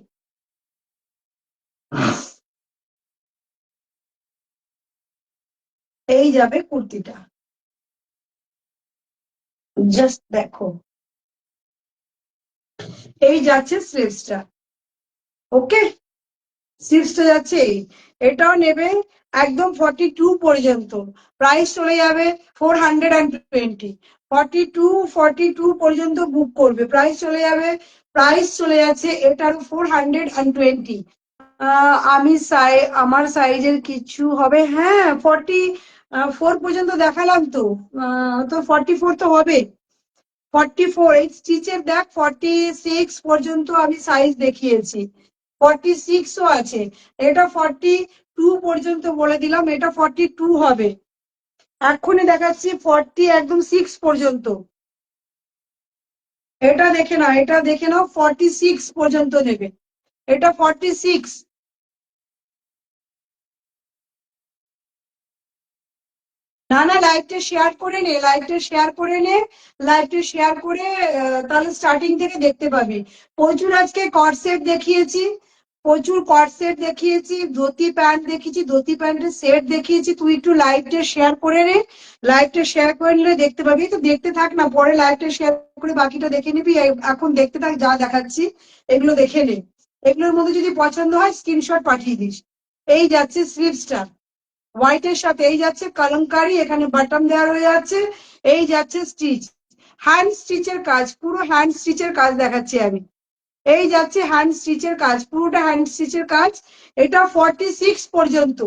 এই যাবে কুর্তিটা, জাস্ট দেখো, এই যাচ্ছে স্লিভসটা, ওকে, স্লিভসটা যাচ্ছে এই, এটাও নেবে একদম 42 পর্যন্ত। প্রাইস চলে যাবে 420, 42, 42 পর্যন্ত বুক করবে, প্রাইস চলে যাবে, প্রাইস চলে যাচ্ছে এটার 420। আমি আমার সাইজের কিছু হবে, হ্যাঁ 40, 4 পর্যন্ত দেখালাম তো। তো 44 তো হবে। 44 এই স্টিচের দেখ 46 পর্যন্ত আমি সাইজ দেখিয়েছি, 46ও আছে। এটা 42 পর্যন্ত বলে দিলাম, এটা 42 হবে। এক্ষুনি দেখাচ্ছি 40 একদম 6 পর্যন্ত। এটা দেখে নাও, এটা দেখে নাও, 46 পর্যন্ত নেবে। এটা 46। না না, লাইভটা শেয়ার করে নে, লাইভটা শেয়ার করে নে, লাইভটা শেয়ার করে তাহলে স্টার্টিং থেকে দেখতে পাবি। প্রচুর আজকে কর্সেট দেখিয়েছি, প্রচুর কর্সেট দেখিয়েছি, ধুতি প্যান্ট দেখিয়েছি, ধুতি প্যান্টের সেট দেখিয়েছি। তুই একটু লাইভটা শেয়ার করে নে, লাইভটা শেয়ার করে নিলে দেখতে পাবি। তো দেখতে থাক না, পরে লাইভটা শেয়ার করে বাকিটা দেখে নিবি। এখন দেখতে থাক, যা দেখাচ্ছি এগুলো দেখে নে। এগুলোর মধ্যে যদি পছন্দ হয় স্ক্রিনশট পাঠিয়ে দিস। এই যাচ্ছে স্লিভসটা হোয়াইটের সাথে, এই যাচ্ছে কলমকারি, এখানে বাটন দেওয়া রয়ে যাচ্ছে, এই যাচ্ছে স্টিচ, হ্যান্ড স্টিচের কাজ, পুরো হ্যান্ড স্টিচের কাজ দেখাচ্ছি আমি। এই যাচ্ছে হ্যান্ড স্টিচের কাজ, পুরোটা হ্যান্ড স্টিচের কাজ। এটা 46 পর্যন্ত,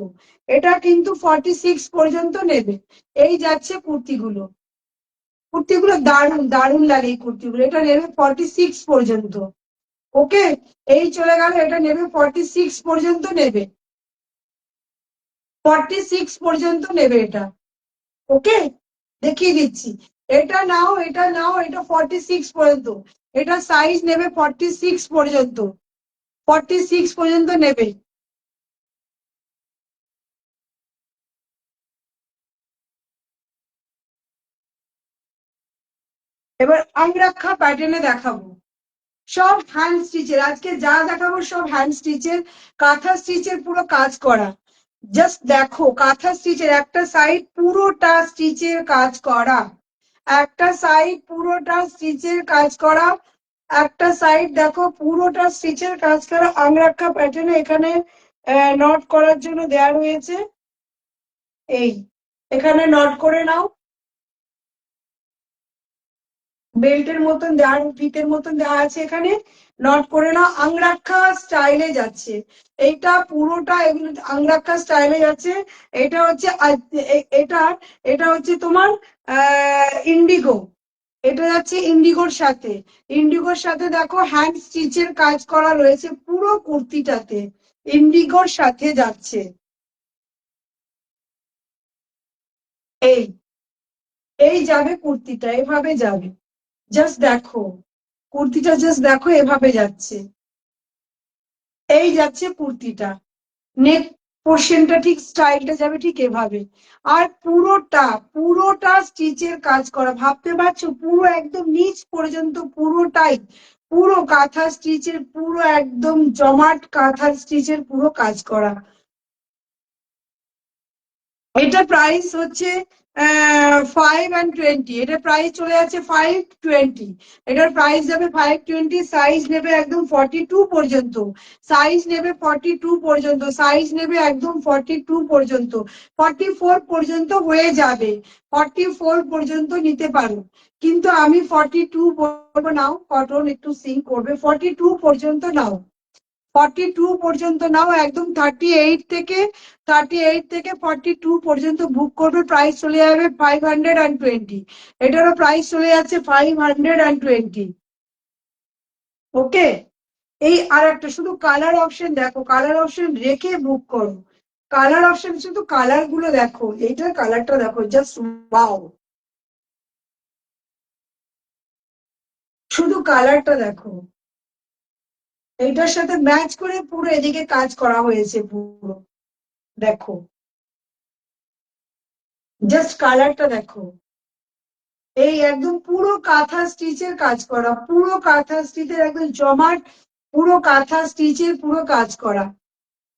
এটা কিন্তু 46 পর্যন্ত নেবে। এই যাচ্ছে কুর্তিগুলো, কুর্তিগুলো দারুণ দারুণ লাগে এই কুর্তিগুলো। এটা নেবে 46 পর্যন্ত। ওকে, এই চলে গেল, এটা নেবে 46 পর্যন্ত নেবে, 46 পর্যন্ত নেবে এটা। ওকে, দেখিয়ে দিচ্ছি। এটা নাও, এটা নাও, এটা 46 পর্যন্ত, এটা সাইজ নেবে 46 পর্যন্ত, 46 পর্যন্ত নেবে। এবার আংরাক্ষা প্যাটার্নে দেখাবো, সব হ্যান্ড স্টিচের, আজকে যা দেখাবো সব হ্যান্ড স্টিচের, কাঁথা স্টিচের পুরো কাজ করা। জাস্ট দেখো, কাঁথা স্টিচের একটা সাইড পুরোটা স্টিচের কাজ করা, একটা সাইড পুরোটা স্টিচের কাজ করা, একটা সাইড দেখো পুরোটা স্টিচের কাজ করা। আংরাক্ষা প্যাটার্নে এখানে নট করার জন্য দেয়া রয়েছে, এই এখানে নট করে নাও, বেল্টের মতন দেওয়া, ফিতের মতন দেওয়া আছে, এখানে নট করে নাও। আংরাক্ষা স্টাইলে যাচ্ছে, এইটা পুরোটা এগুলো আংরাক্ষা স্টাইলে যাচ্ছে। এটা হচ্ছে এটা, এটা হচ্ছে তোমার ইন্ডিগো, এটা যাচ্ছে ইন্ডিগোর সাথে। ইন্ডিগোর সাথে দেখো হ্যান্ড স্টিচের কাজ করা রয়েছে পুরো কুর্তিটাতে, ইন্ডিগোর সাথে যাচ্ছে। এই এই যাবে কুর্তিটা, এভাবে যাবে, জাস্ট দেখো কুর্তিটা, জাস্ট দেখো এভাবে যাচ্ছে। এই যাচ্ছে কুর্তিটা, নেক পোর্শনটা ঠিক স্টাইলটা যাবে ঠিক এভাবে। আর পুরোটা পুরোটা স্টিচের কাজ করা, ভাবতে পারছো পুরো একদম নিচ পর্যন্ত পুরোটাই, পুরো কাঁথা স্টিচের, পুরো একদম জমাট কাঁথা স্টিচের পুরো কাজ করা। এটা প্রাইস হচ্ছে 520, এটা প্রাইস চলে যাচ্ছে 520, এটার প্রাইস যাবে 520। সাইজ নেবে একদম 42 পর্যন্ত, সাইজ নেবে 42 পর্যন্ত, সাইজ নেবে একদম 42 পর্যন্ত, 44 পর্যন্ত হয়ে যাবে, 44 পর্যন্ত নিতে পারো। কিন্তু আমি 42 বলবো, নাও কটন একটু সিঙ্ক করবে, 42 পর্যন্ত নাও, 42 পর্যন্ত নাও, একদম 38 থেকে 42 পর্যন্ত বুক করবে। প্রাইস চলে যাবে 520, এটারও প্রাইস চলে যাচ্ছে 520। ওকে, এই আর একটা শুধু কালার অপশন দেখো, কালার অপশন রেখে বুক করো, কালার অপশন শুধু কালার গুলো দেখো, এইটার কালারটা দেখো, জাস্ট ওয়াও, শুধু কালারটা দেখো, এইটার সাথে ম্যাচ করে পুরো এদিকে কাজ করা হয়েছে পুরো, দেখো জাস্ট কালারটা দেখো। এই একদম পুরো কাঁথা স্টিচের কাজ করা, পুরো কাঁথা স্টিচের একদম জমাট, পুরো কাঁথা স্টিচের পুরো কাজ করা,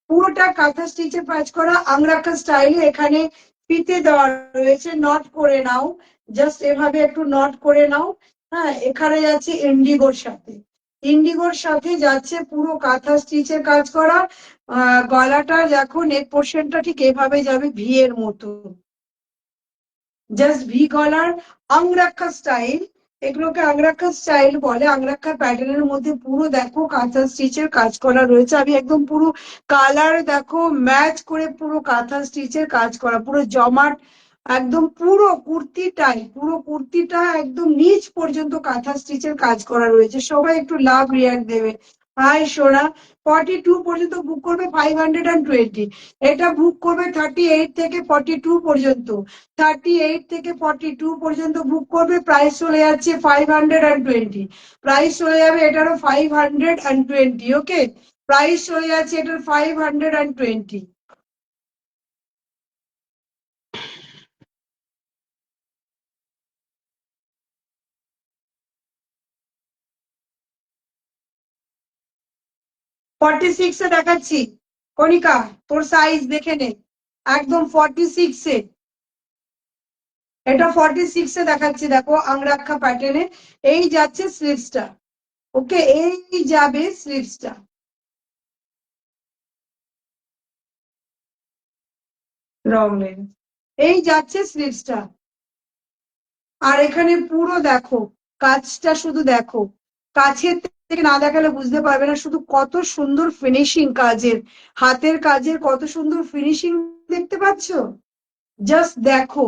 পুরোটা কাঁথা স্টিচের কাজ করা। আংরাখা স্টাইলে এখানে ফিতে দেওয়া রয়েছে, নট করে নাও, জাস্ট এভাবে একটু নট করে নাও। হ্যাঁ, এখানে যাচ্ছে ইন্ডিগোর সাথে, ইন্ডিগোর সাথে যাচ্ছে পুরো কাঁথা স্টিচের কাজ করা। গলাটা দেখো, নেক পোর্শনটা ঠিক এভাবে যাবে ভি এর মতো, জাস্ট ভি গলার, আংরাক্ষা স্টাইল। এগুলোকে আংরাক্ষা স্টাইল বলে। আংরাক্ষা প্যাটার্নের মধ্যে পুরো দেখো কাঁথা স্টিচের কাজ করা রয়েছে। আমি একদম পুরো কালার দেখো ম্যাচ করে পুরো কাঁথা স্টিচের কাজ করা, পুরো জমাট একদম পুরো কুর্তিটাই, পুরো কুর্তিটা একদম নিচ পর্যন্ত কাঁথা স্টিচের কাজ করা রয়েছে। সবাই একটু লাভ রিয়াক্ট দেবে। হাই সোনা, 42 পর্যন্ত বুক করবে 520। এটা বুক করবে 38 থেকে 42 পর্যন্ত। 38 থেকে 42 পর্যন্ত বুক করবে, প্রাইস চলে যাচ্ছে 520। প্রাইস চলে যাবে এটারও 520। ওকে, প্রাইস চলে যাচ্ছে এটার 520। 46 এ দেখাচ্ছি কণিকা, তোর সাইজ দেখে নে, একদম 46 এ। এটা 46 এ দেখাচ্ছি, দেখো আংরাক্ষা প্যাটার্নে। এই যাচ্ছে স্লিভসটা। ওকে, এই যাবে স্লিভসটা। রং নেই, এই যাচ্ছে স্লিভসটা। আর এখানে পুরো দেখো কাজটা, শুধু দেখো, কাছের থেকে না দেখালে বুঝতে পারবে না শুধু কত সুন্দর ফিনিশিং কাজের, হাতের কাজের কত সুন্দর ফিনিশিং দেখতে পাচ্ছ। জাস্ট দেখো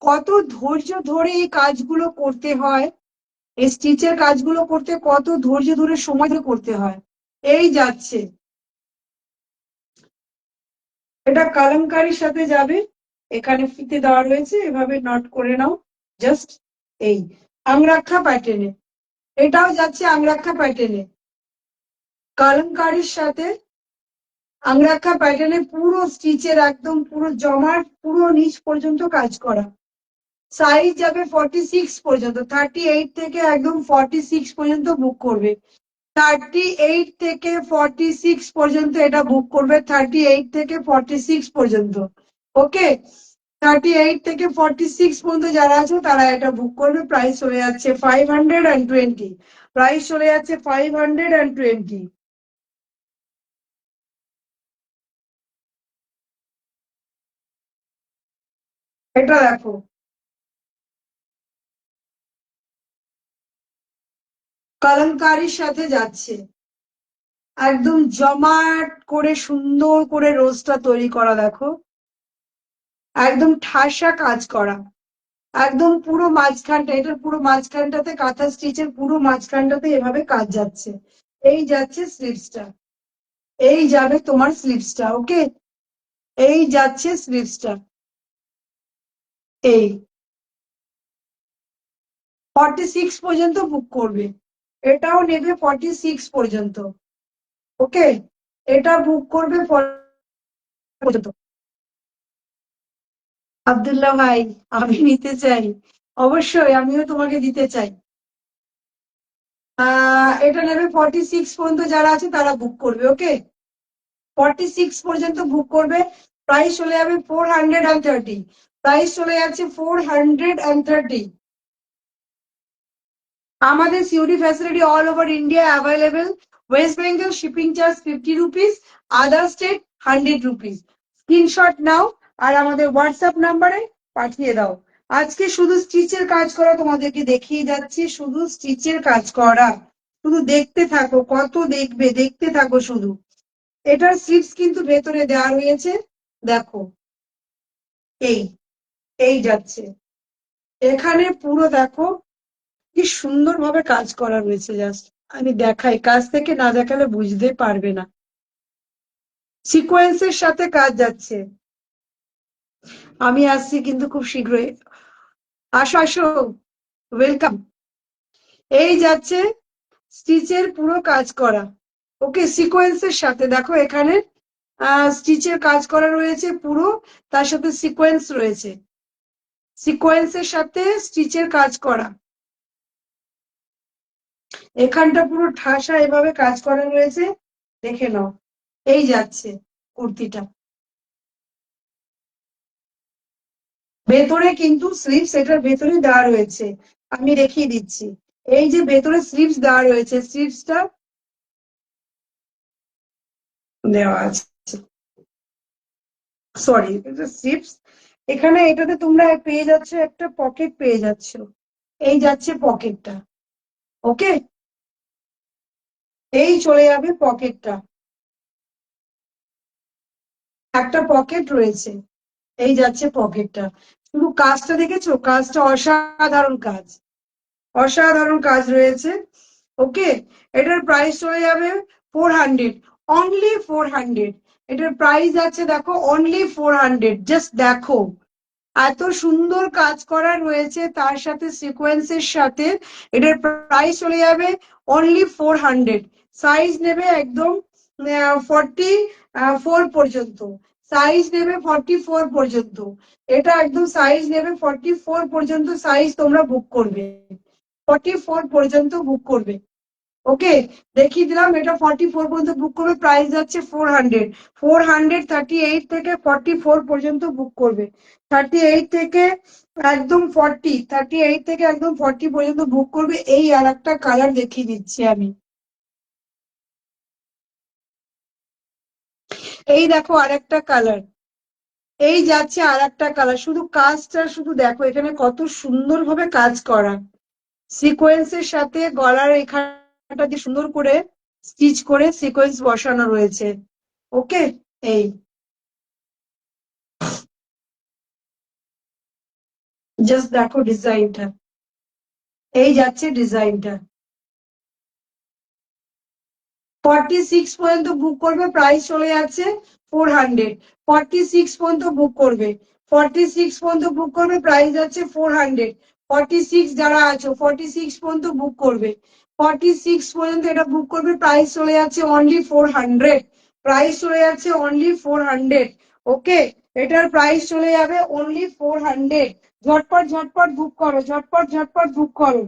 কত ধৈর্য ধরে এই কাজগুলো করতে হয়, এই স্টিচের কাজগুলো করতে কত ধৈর্য ধরে সময় ধরে করতে হয়। এই যাচ্ছে, এটা কালামকারীর সাথে যাবে। এখানে ফিতে দেওয়া রয়েছে, এভাবে নট করে নাও। জাস্ট এই আংরাক্ষা প্যাটার্নে, এটাও যাচ্ছে আংরাক্ষা প্যাটার্নে, কালামকারীর সাথে আংরাক্ষা প্যাটার্নে পুরো স্টিচের একদম পুরো জমাট পুরো নিচ পর্যন্ত কাজ করা। সাইজ যাবে 46 পর্যন্ত, 38 থেকে একদম 46 পর্যন্ত বুক করবে। 38 থেকে 46 পর্যন্ত এটা বুক করবে, 38 থেকে 46 পর্যন্ত। ওকে, 38 থেকে 46 পর্যন্ত যারা আছে তারা এটা বুক করবে। প্রাইস চলে যাচ্ছে 520। প্রাইস চলে যাচ্ছে 520। এটা দেখো কলমকারীর সাথে যাচ্ছে, একদম জমাট করে সুন্দর করে রোজটা তৈরি করা, দেখো একদম ঠাসা কাজ করা, একদম পুরো মাঝখানটা, এটার পুরো মাঝখানটাতে কাঁথা স্টিচের পুরো মাঝখানটাতে এভাবে কাজ যাচ্ছে। এই যাচ্ছে স্লিভসটা, এই যাবে তোমার স্লিভসটা। ওকে, এই যাচ্ছে স্লিভসটা। এই 46 পর্যন্ত বুক করবে, এটাও নেবে 46 পর্যন্ত। ওকে, এটা বুক করবে 40 পর্যন্ত। আব্দুল্লাহ ভাই, আমি নিতে চাই, অবশ্যই আমিও তোমাকে দিতে চাই। এটা নেবে 46 পর্যন্ত যারা আছে তারা বুক করবে। ওকে, 46 পর্যন্ত বুক করবে। প্রাইস চলে যাবে 430। প্রাইস চলে যাচ্ছে 430। আমাদের COD facility all over India available. West Bengal shipping charge 50 rupees, other state 100 rupees. Screenshot নাও আর আমাদের হোয়াটসঅ্যাপ নাম্বারে পাঠিয়ে দাও। আজকে শুধু স্টিচের কাজ করা তোমাদেরকে দেখিয়ে যাচ্ছি, শুধু স্টিচের কাজ করা। শুধু দেখতে থাকো, কত দেখবে, দেখতে থাকো শুধু। এটার স্লিপস কিন্তু ভেতরে দেওয়া রয়েছে, দেখো এই, এই যাচ্ছে। এখানে পুরো দেখো কি সুন্দর ভাবে কাজ করা রয়েছে। জাস্ট আমি দেখাই, কাজ থেকে না দেখালে বুঝতে পারবে না। সিকোয়েন্সের সাথে কাজ যাচ্ছে। আমি আসছি কিন্তু খুব শীঘ্রই, আসো আসো, ওয়েলকাম। এই যাচ্ছে স্টিচের পুরো কাজ করা। ওকে, সিকোয়েন্সের সাথে দেখো এখানে স্টিচের কাজ করা রয়েছে পুরো, তার সাথে সিকোয়েন্স রয়েছে, সিকোয়েন্সের সাথে স্টিচের কাজ করা। এখানটা পুরো ঠাসা এভাবে কাজ করা রয়েছে, দেখে নাও। এই যাচ্ছে কুর্তিটা, ভেতরে কিন্তু স্লিভস এটার ভেতরে দেওয়া রয়েছে, আমি দেখিয়ে দিচ্ছি। এই যে ভেতরে স্লিভস দেওয়া রয়েছে, স্লিভসটা দেওয়া আছে, সরি এটা স্লিভস। এখানে এটাতে তোমরা পেয়ে যাচ্ছ একটা পকেট পেয়ে যাচ্ছ। এই যাচ্ছে পকেটটা। ওকে, এই চলে যাবে পকেটটা, একটা পকেট রয়েছে, এই যাচ্ছে পকেটটা। শুধু কাজটা দেখেছো, কাজটা অসাধারণ কাজ, অসাধারণ কাজ রয়েছে। ওকে, এটার প্রাইস চলে যাবে 400, অনলি 400। এটার প্রাইস আছে দেখো অনলি 400। জাস্ট দেখো, এত সুন্দর কাজ করা রয়েছে, তার সাথে সিকোয়েন্সের সাথে। এটার প্রাইস চলে যাবে অনলি 400। সাইজ নেবে একদম 44 পর্যন্ত, সাইজ নেবে 44 পর্যন্ত। এটা একদম সাইজ নেবে 44 পর্যন্ত, সাইজ তোমরা বুক করবে 44 পর্যন্ত বুক করবে। ওকে, দেখিয়ে দিলাম, এটা 44 পর্যন্ত বুক করবে, প্রাইস যাচ্ছে 400। 438 থেকে 44 পর্যন্ত বুক করবে। 38 থেকে একদম 38 থেকে একদম 40 পর্যন্ত বুক করবে। এই আর একটা কালার দেখিয়ে দিচ্ছি আমি, এই দেখো আর একটা কালার, এই যাচ্ছে আর একটা কালার। শুধু কাজটা শুধু দেখো, এখানে কত সুন্দর ভাবে কাজ করা, সিকোয়েন্সের সাথে গলার এখানটা দিয়ে সুন্দর করে স্টিচ করে সিকোয়েন্স বসানো রয়েছে। ওকে, এই জাস্ট দেখো ডিজাইনটা, এই যাচ্ছে ডিজাইনটা। 46 পর্যন্ত বুক করবে, প্রাইস চলে যাচ্ছে 400। 46 পর্যন্ত বুক করবে, 46 পর্যন্ত বুক করবে, প্রাইস যাচ্ছে 400। 46 যারা আছো 46 পর্যন্ত বুক করবে, 46 পর্যন্ত এটা বুক করবে, প্রাইস চলে যাচ্ছে অনলি 400। প্রাইস চলে যাচ্ছে অনলি 400। ওকে, এটার প্রাইস চলে যাবে অনলি 400। ঝটপট ঝটপট বুক করো, ঝটপট ঝটপট বুক করো,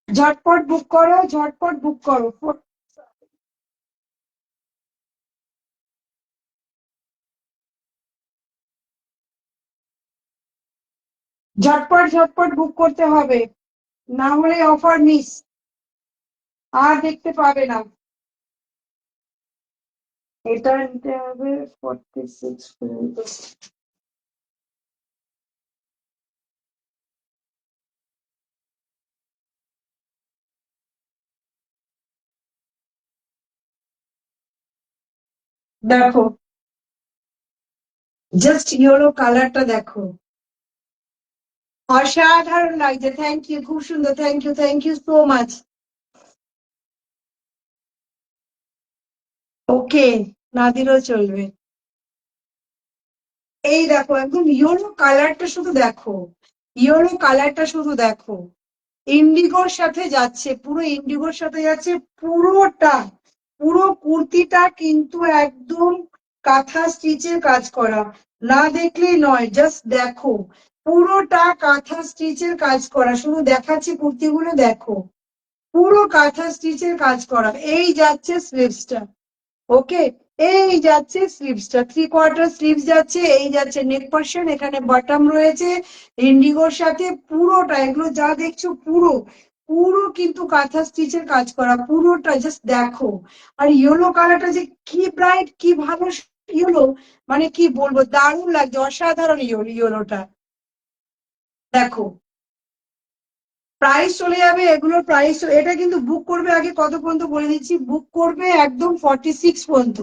ঝটপট বুক করো, ঝটপট বুক করো। ঝটপট ঝটপট বুক করতে হবে, না হলে অফার মিস, আর দেখতে পাবে না। এটা নিতে হবে 46 পর্যন্ত। দেখো, জাস্ট ইয়েলো কালারটা দেখো, অসাধারণ লাগছে। থ্যাংক ইউ, খুব সুন্দর, thank you, thank you so much. Okay, না দিলেও চলবে। এই দেখো, একদম ইয়েলো কালারটা শুধু দেখো, ইয়েলো কালারটা শুধু দেখো, ইন্ডিগোর সাথে যাচ্ছে, পুরো ইন্ডিগোর সাথে যাচ্ছে পুরোটা। পুরো কুর্তিটা কিন্তু একদম কাঁথা স্টিচের কাজ করা, না দেখলেই নয়, জাস্ট দেখো, পুরোটা কাঁথা স্টিচের কাজ করা। শুধু দেখাচ্ছি কুর্তিগুলো দেখো, পুরো কাঁথা স্টিচের কাজ করা। এই যাচ্ছে স্লিভসটা। ওকে, এই যাচ্ছে স্লিভসটা, 3/4 স্লিভস যাচ্ছে, এই যাচ্ছে নেক পোর্শন, এখানে বটম রয়েছে ইন্ডিগোর সাথে। পুরোটা এগুলো যা দেখছো পুরো, পুরো কিন্তু কাঁথা স্টিচের কাজ করা পুরোটা, জাস্ট দেখো। আর ইয়েলো কালারটা যে কি ব্রাইট, কি ভালো ইয়েলো, মানে কি বলবো, দারুণ লাগছে, অসাধারণ ইয়েলো, ইয়েলোটা দেখো। প্রাইস চলে যাবে এগুলোর প্রাইস, এটা কিন্তু বুক করবে আগে কত পর্যন্ত বলে দিচ্ছি, বুক করবে একদম 46 পর্যন্ত,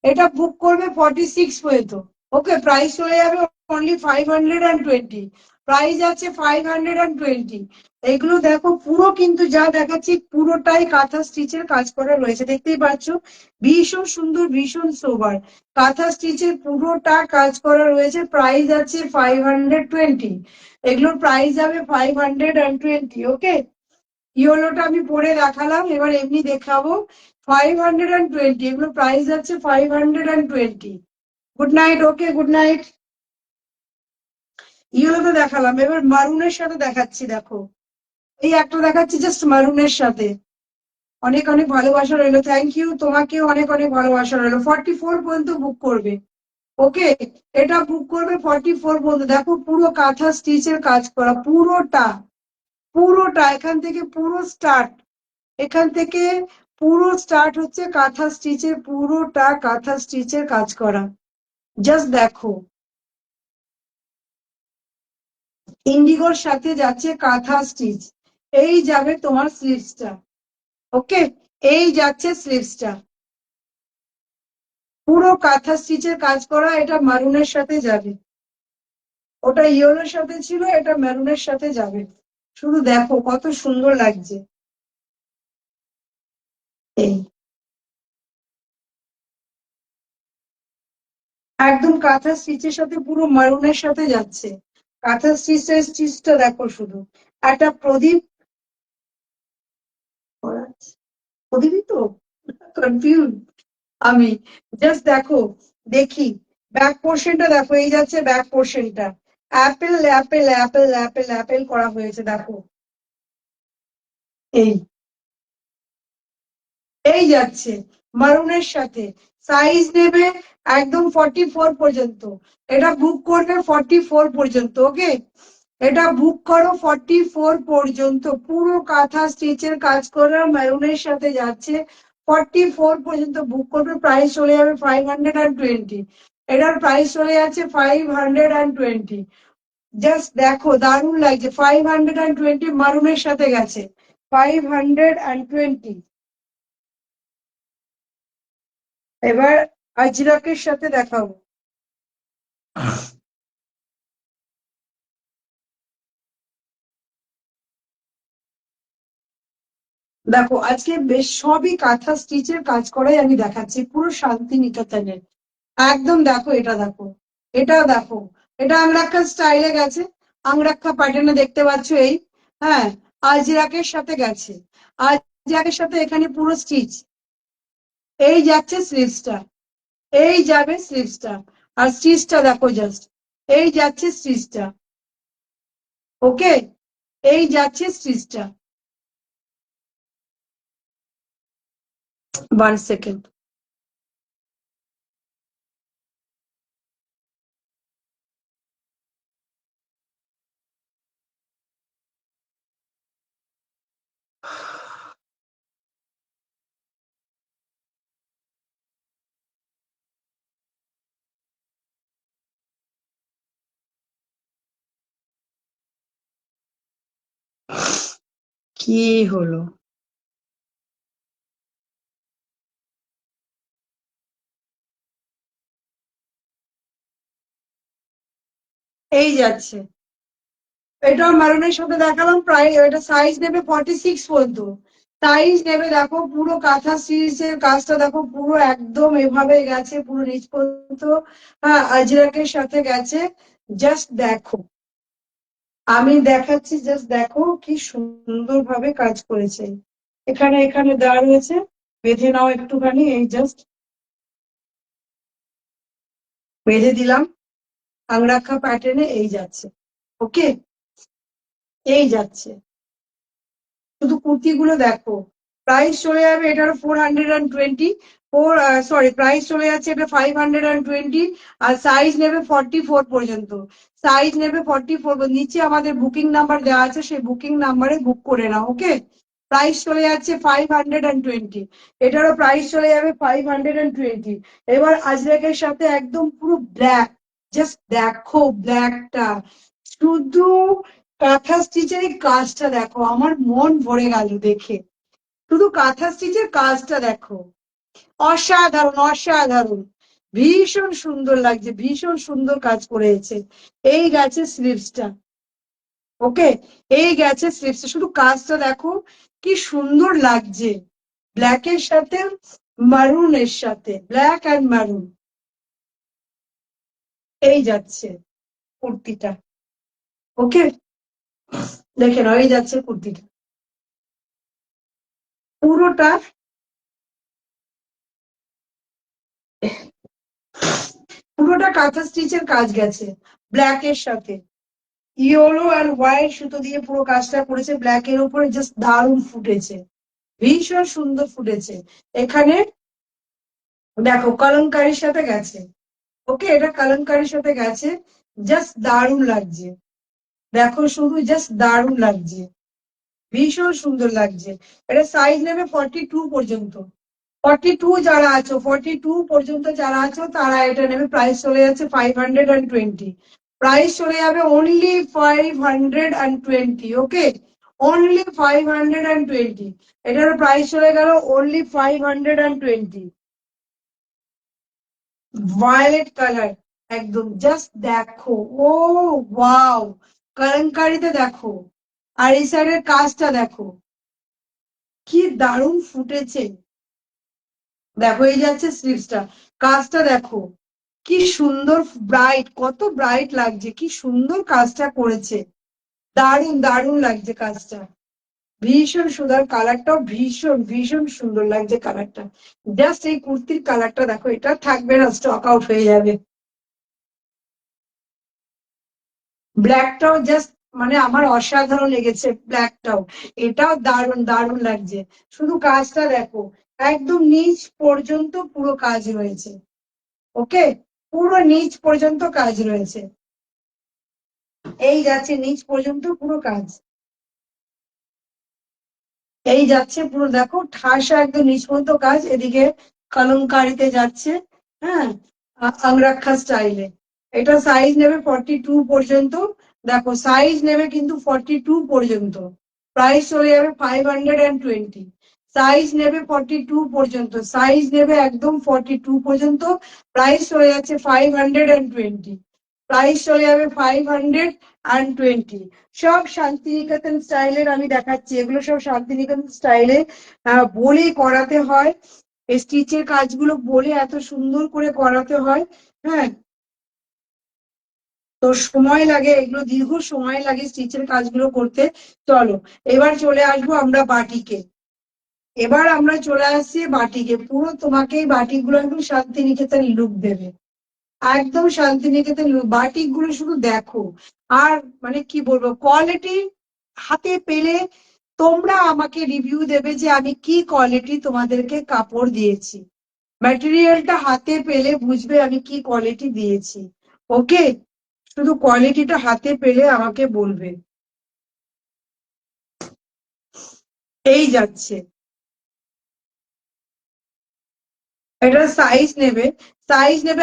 এটা বুক করবে 46 পর্যন্ত। ওকে, প্রাইস চলে যাবে অনলি 520, প্রাইস আছে 520। এগুলো দেখো পুরো কিন্তু যা দেখাচ্ছি পুরোটাই কাঁথা স্টিচের কাজ করা রয়েছে, দেখতেই পাচ্ছ, ভীষণ সুন্দর, ভীষণ সোবার, কাঁথা স্টিচের পুরোটা কাজ করা রয়েছে। প্রাইস আছে 520, এগুলোর প্রাইস যাবে 520। ওকে, ইয়েলোটা আমি পরে দেখালাম, এবার এমনি দেখাবো। 520, এগুলো প্রাইস যাচ্ছে 520। গুড নাইট, ওকে, গুড নাইট। ইয়েলোতে দেখালাম, এবার মারুনের সাথে দেখাচ্ছি, দেখো, এই একটা দেখাচ্ছি জাস্ট মারুনের সাথে। অনেক অনেক ভালোবাসা রইলো, থ্যাংক ইউ, তোমাকেও অনেক অনেক ভালোবাসা রইলো। 44 পর্যন্ত বুক করবে। ওকে, এটা বুক করবে 44 পর্যন্ত। দেখো পুরো কাঁথা স্টিচের কাজ করা পুরোটা, পুরোটা এখান থেকে পুরো স্টার্ট, এখান থেকে পুরো স্টার্ট হচ্ছে কাঁথা স্টিচের, পুরোটা কাঁথা স্টিচের কাজ করা। জাস্ট দেখো, ইন্ডিগোর সাথে যাচ্ছে কাঁথা স্টিচ, এই যাবে তোমার স্লিভসটা। ওকে, এই যাচ্ছে স্লিভসটা, পুরো কাঁথা স্টিচের কাজ করা, এটা মারুনের সাথে যাবে। ওটা ইয়েলোর সাথে ছিল, এটা মেরুনের সাথে যাবে। শুধু দেখো কত সুন্দর লাগছে। এই একদম কাঁথা স্টিচের সাথে পুরো মারুনের সাথে যাচ্ছে। কাঁথা স্টিচটা দেখো শুধু। একটা প্রদীপ, প্রদীপই তো, কনফিউজ আমি। জাস্ট দেখো, দেখি ব্যাক পোর্শনটা দেখো, এই যাচ্ছে ব্যাক পোর্শনটা, Apple Apple Apple Apple Apple করা হয়েছে দেখো। এই এই যাচ্ছে মারুনের সাথে। সাইজ নেবে একদম 44 পর্যন্ত। এটা বুক করবে 44 পর্যন্ত। ওকে, এটা বুক করো 44 পর্যন্ত। পুরো কাঁথা স্টিচের কাজ করে মেরুনের সাথে যাচ্ছে, 44 পর্যন্ত বুক করবে। প্রাইস চলে যাবে 520। এটার প্রাইস চলে যাচ্ছে 520। জাস্ট দেখো দারুণ লাগছে। 520 মারুনের সাথে গেছে, 520। এবার আজরাকের সাথে দেখাবো। দেখো আজকে বেশ সবই কাঁথা স্টিচের কাজ করাই আমি দেখাচ্ছি, পুরো শান্তিনিকেতনের। একদম দেখো, এটা দেখো, এটা দেখো, এটা আংরাক্ষা স্টাইলে গেছে, আংরাক্ষা প্যাটার্নে দেখতে পাচ্ছ এই। হ্যাঁ, আজরাকের সাথে গেছে, আজরাকের সাথে এখানে পুরো স্টিচ। এই যাচ্ছে স্লিভসটা, এই যাবে স্লিভসটা, আর স্টিচটা দেখো জাস্ট, এই যাচ্ছে স্টিচটা। ওকে, এই যাচ্ছে স্টিচটা। 1 সেকেন্ড। কি হলো? এই যাচ্ছে, এটা মারুনের সাথে দেখালাম। প্রায় এটা সাইজ নেবে 46 পর্যন্ত। সাইজ নেবে দেখো, পুরো কাঁথা স্টিচের কাজটা দেখো, পুরো একদম এভাবে গেছে পুরো নিচ পর্যন্ত। হ্যাঁ, আজরাকের সাথে গেছে। জাস্ট দেখো, আমি দেখাচ্ছি, জাস্ট দেখো কি সুন্দর ভাবে কাজ করেছে। এখানে এখানে দেওয়া রয়েছে, বেঁধে নাও একটুখানি, এই জাস্ট বেঁধে দিলাম আংরাখা প্যাটার্নে। এই যাচ্ছে, ওকে, এই যাচ্ছে। শুধু কুর্তিগুলো দেখো, প্রাইস চলে যাবে এটার 420। সরি, প্রাইস চলে যাচ্ছে এটা 520। আর সাইজ নেবে 44 পর্যন্ত। সাইজ নেবে 44। নিচে আমাদের বুকিং নাম্বার দেওয়া আছে, সেই বুকিং নাম্বারে বুক করে নাও। ওকে, প্রাইস চলে যাচ্ছে 520। এটারও প্রাইস চলে যাবে 520। এবার আজরাকের সাথে একদম পুরো ব্ল্যাক। জাস্ট দেখো ব্ল্যাকটা, শুধু কাঁথা স্টিচের এই কাজটা দেখো, আমার মন ভরে গেল দেখে। শুধু কাঁথা স্টিচের কাজটা দেখো, অসাধারণ অসাধারণ, ভীষণ সুন্দর লাগছে, ভীষণ সুন্দর কাজ করেছে। এই গেছে স্লিভসটা। ওকে, এই গেছে স্লিভসটা, শুধু কাজটা দেখো কি সুন্দর লাগছে। ব্ল্যাকের সাথে মারুনের সাথে, ব্ল্যাক অ্যান্ড মারুন। এই যাচ্ছে কুর্তিটা। ওকে, দেখে নাও, এই যাচ্ছে কুর্তিটা পুরোটা। পুরোটা কাঁথা স্টিচের কাজ গেছে, ব্ল্যাক এর সাথে ইয়েলো আর হোয়াইট সুতো দিয়ে পুরো কাজটা করেছে। ব্ল্যাক এর উপরে জাস্ট দারুণ ফুটেছে, ভীষণ সুন্দর ফুটেছে। এখানে দেখো কলমকারীর সাথে গেছে। ওকে, এটা কলমকারীর সাথে গেছে, জাস্ট দারুণ লাগছে। দেখো শুধু জাস্ট দারুণ লাগছে, ভীষণ সুন্দর লাগছে। এটা সাইজ নেবে 42 পর্যন্ত। 42 যারা আছো, 42 পর্যন্ত যারা আছো তারা এটা নেবে। প্রাইস চলে যাচ্ছে 520। প্রাইস চলে যাবে অনলি 520, ওকে, অনলি 520। এটার প্রাইস চলে গেল অনলি 520। ভায়োলেট কালার, একদম জাস্ট দেখো, ও ওয়াও, কলমকারিতে দেখো, আর এই সাইডের কাজটা দেখো কি দারুণ ফুটেছে। দেখো এই যাচ্ছে স্লিভসটা, কাজটা দেখো কি সুন্দর, ব্রাইট, কত ব্রাইট লাগছে, কি সুন্দর কাজটা করেছে, দারুণ দারুণ লাগছে কাজটা, ভীষণ সুন্দর, কালারটাও ভীষণ ভীষণ সুন্দর লাগছে কালারটা। জাস্ট এই কুর্তির কালারটা দেখো, এটা থাকবে না, স্টক আউট হয়ে যাবে। ব্ল্যাকটাও জাস্ট মানে আমার অসাধারণ লেগেছে ব্ল্যাকটাও, এটাও দারুণ দারুণ লাগছে। শুধু কাজটা দেখো, একদম নিচ পর্যন্ত পুরো কাজ রয়েছে, ওকে, পুরো নিচ পর্যন্ত কাজ রয়েছে, এই যাচ্ছে নিচ পর্যন্ত পুরো কাজ, এই যাচ্ছে পুরো দেখো ঠাসা একদম নিচ পর্যন্ত কাজ, এদিকে কলমকারিতে যাচ্ছে, হ্যাঁ, আংরাক্ষা স্টাইলে। এটা সাইজ নেবে 42 পর্যন্ত, দেখো সাইজ নেবে কিন্তু 42 পর্যন্ত, প্রাইস চলে যাবে 520। সাইজ নেবে 42 পর্যন্ত, সাইজ নেবে একদম 42 পর্যন্ত, প্রাইস চলে যাচ্ছে 520, প্রাইস চলে যাবে 520। সব শান্তিনিকেতন স্টাইলের আমি দেখাচ্ছি, এগুলো সব শান্তিনিকেতন স্টাইলে বলে করাতে হয়, স্টিচের কাজগুলো বলে এত সুন্দর করে করাতে হয়, হ্যাঁ, তো সময় লাগে, এগুলো দীর্ঘ সময় লাগে স্টিচের কাজগুলো করতে। চলো এবার চলে আসবো আমরা বাটিকে, এবার আমরা চলে আসছি বাটিকে, পুরো তোমাকে এই বাটিকগুলো একদম শান্তিনিকেতন লুক দেবে, একদম শান্তিনিকেতন বাটিক গুলো শুধু দেখো, আর মানে কি বলবো, কোয়ালিটি হাতে পেলে তোমরা আমাকে রিভিউ দেবে যে আমি কি কোয়ালিটি তোমাদেরকে কাপড় দিয়েছি, ম্যাটেরিয়ালটা হাতে পেলে বুঝবে আমি কি কোয়ালিটি দিয়েছি, ওকে, শুধু কোয়ালিটিটা হাতে পেলে আমাকে বলবে। এই যাচ্ছে, এটা সাইজ নেবে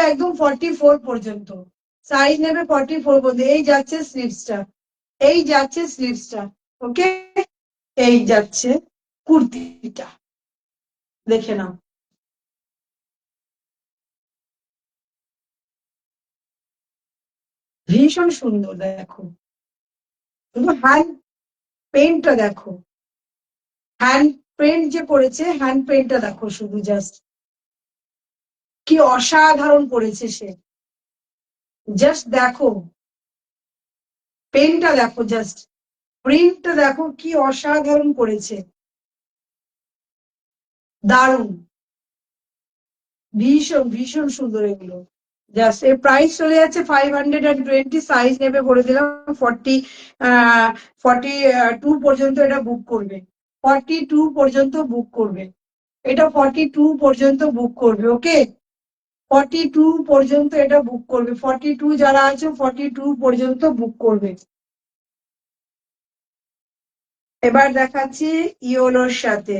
একদম 44 পর্যন্ত, সাইজ নেবে 44 পর্যন্ত, এই যাচ্ছে স্লিভসটা, এই যাচ্ছে স্লিভসটা, ওকে, এই যাচ্ছে কুর্তিটা, দেখে নাও, ভীষণ সুন্দর দেখো, শুধু হ্যান্ড পেন্টটা দেখো, হ্যান্ড পেন্ট যে করেছে, হ্যান্ড পেন্টটা দেখো শুধু জাস্ট, কি অসাধারণ করেছে সে, জাস্ট দেখো, পেনটা দেখো, জাস্ট প্রিন্টটা দেখো কি অসাধারণ করেছে, দারুণ, ভীষণ ভীষণ সুন্দর এগুলো। জাস্ট এর প্রাইস চলে যাচ্ছে 520, সাইজ নেবে বলে দিলাম 42 পর্যন্ত এটা বুক করবে, 42 পর্যন্ত বুক করবে, এটা 42 পর্যন্ত বুক করবে, ওকে, 42 পর্যন্ত এটা বুক করবে, 42 যারা আছে 42 পর্যন্ত বুক করবে। এবার দেখাচ্ছি ইয়োলোর সাথে,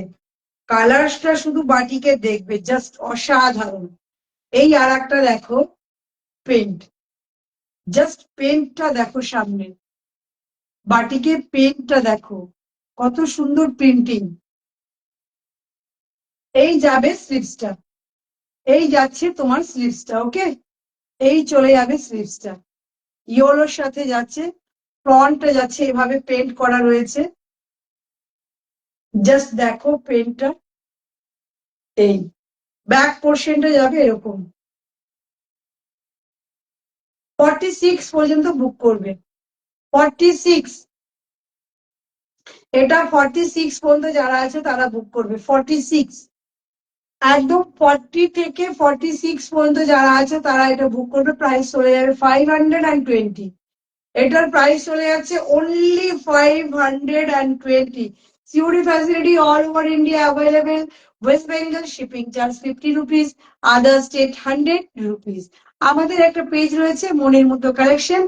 কালার্সটা শুধু বাটিকে দেখবে, জাস্ট অসাধারণ। এই আর একটা দেখো পেন্ট, জাস্ট পেন্টটা দেখো সামনে, বাটিকে পেন্টটা দেখো কত সুন্দর প্রিন্টিং। এই যাবে স্লিভসটা, এই যাচ্ছে তোমার স্লিভসটা, ওকে, এই চলে যাবে স্লিভসটা, ইয়োলোর সাথে যাচ্ছে, ফ্রন্টটা যাচ্ছে এভাবে পেন্ট করা রয়েছে, জাস্ট দেখো পেন্টটা, এই ব্যাক পোর্শনটা যাবে এরকম, 46 পর্যন্ত বুক করবে, 46, এটা 46 পর্যন্ত যারা আছে তারা বুক করবে, 46, একদম 40 থেকে 46 পর্যন্ত যারা আছে তারা এটা বুক করবে, প্রাইস চলে যাবে 520, এটার প্রাইস চলে যাচ্ছে only 520। COD facility all over India available, West Bengal shipping charge 50 rupees, other state 100 rupees. আমাদের একটা পেজ রয়েছে মনের মতো কালেকশন,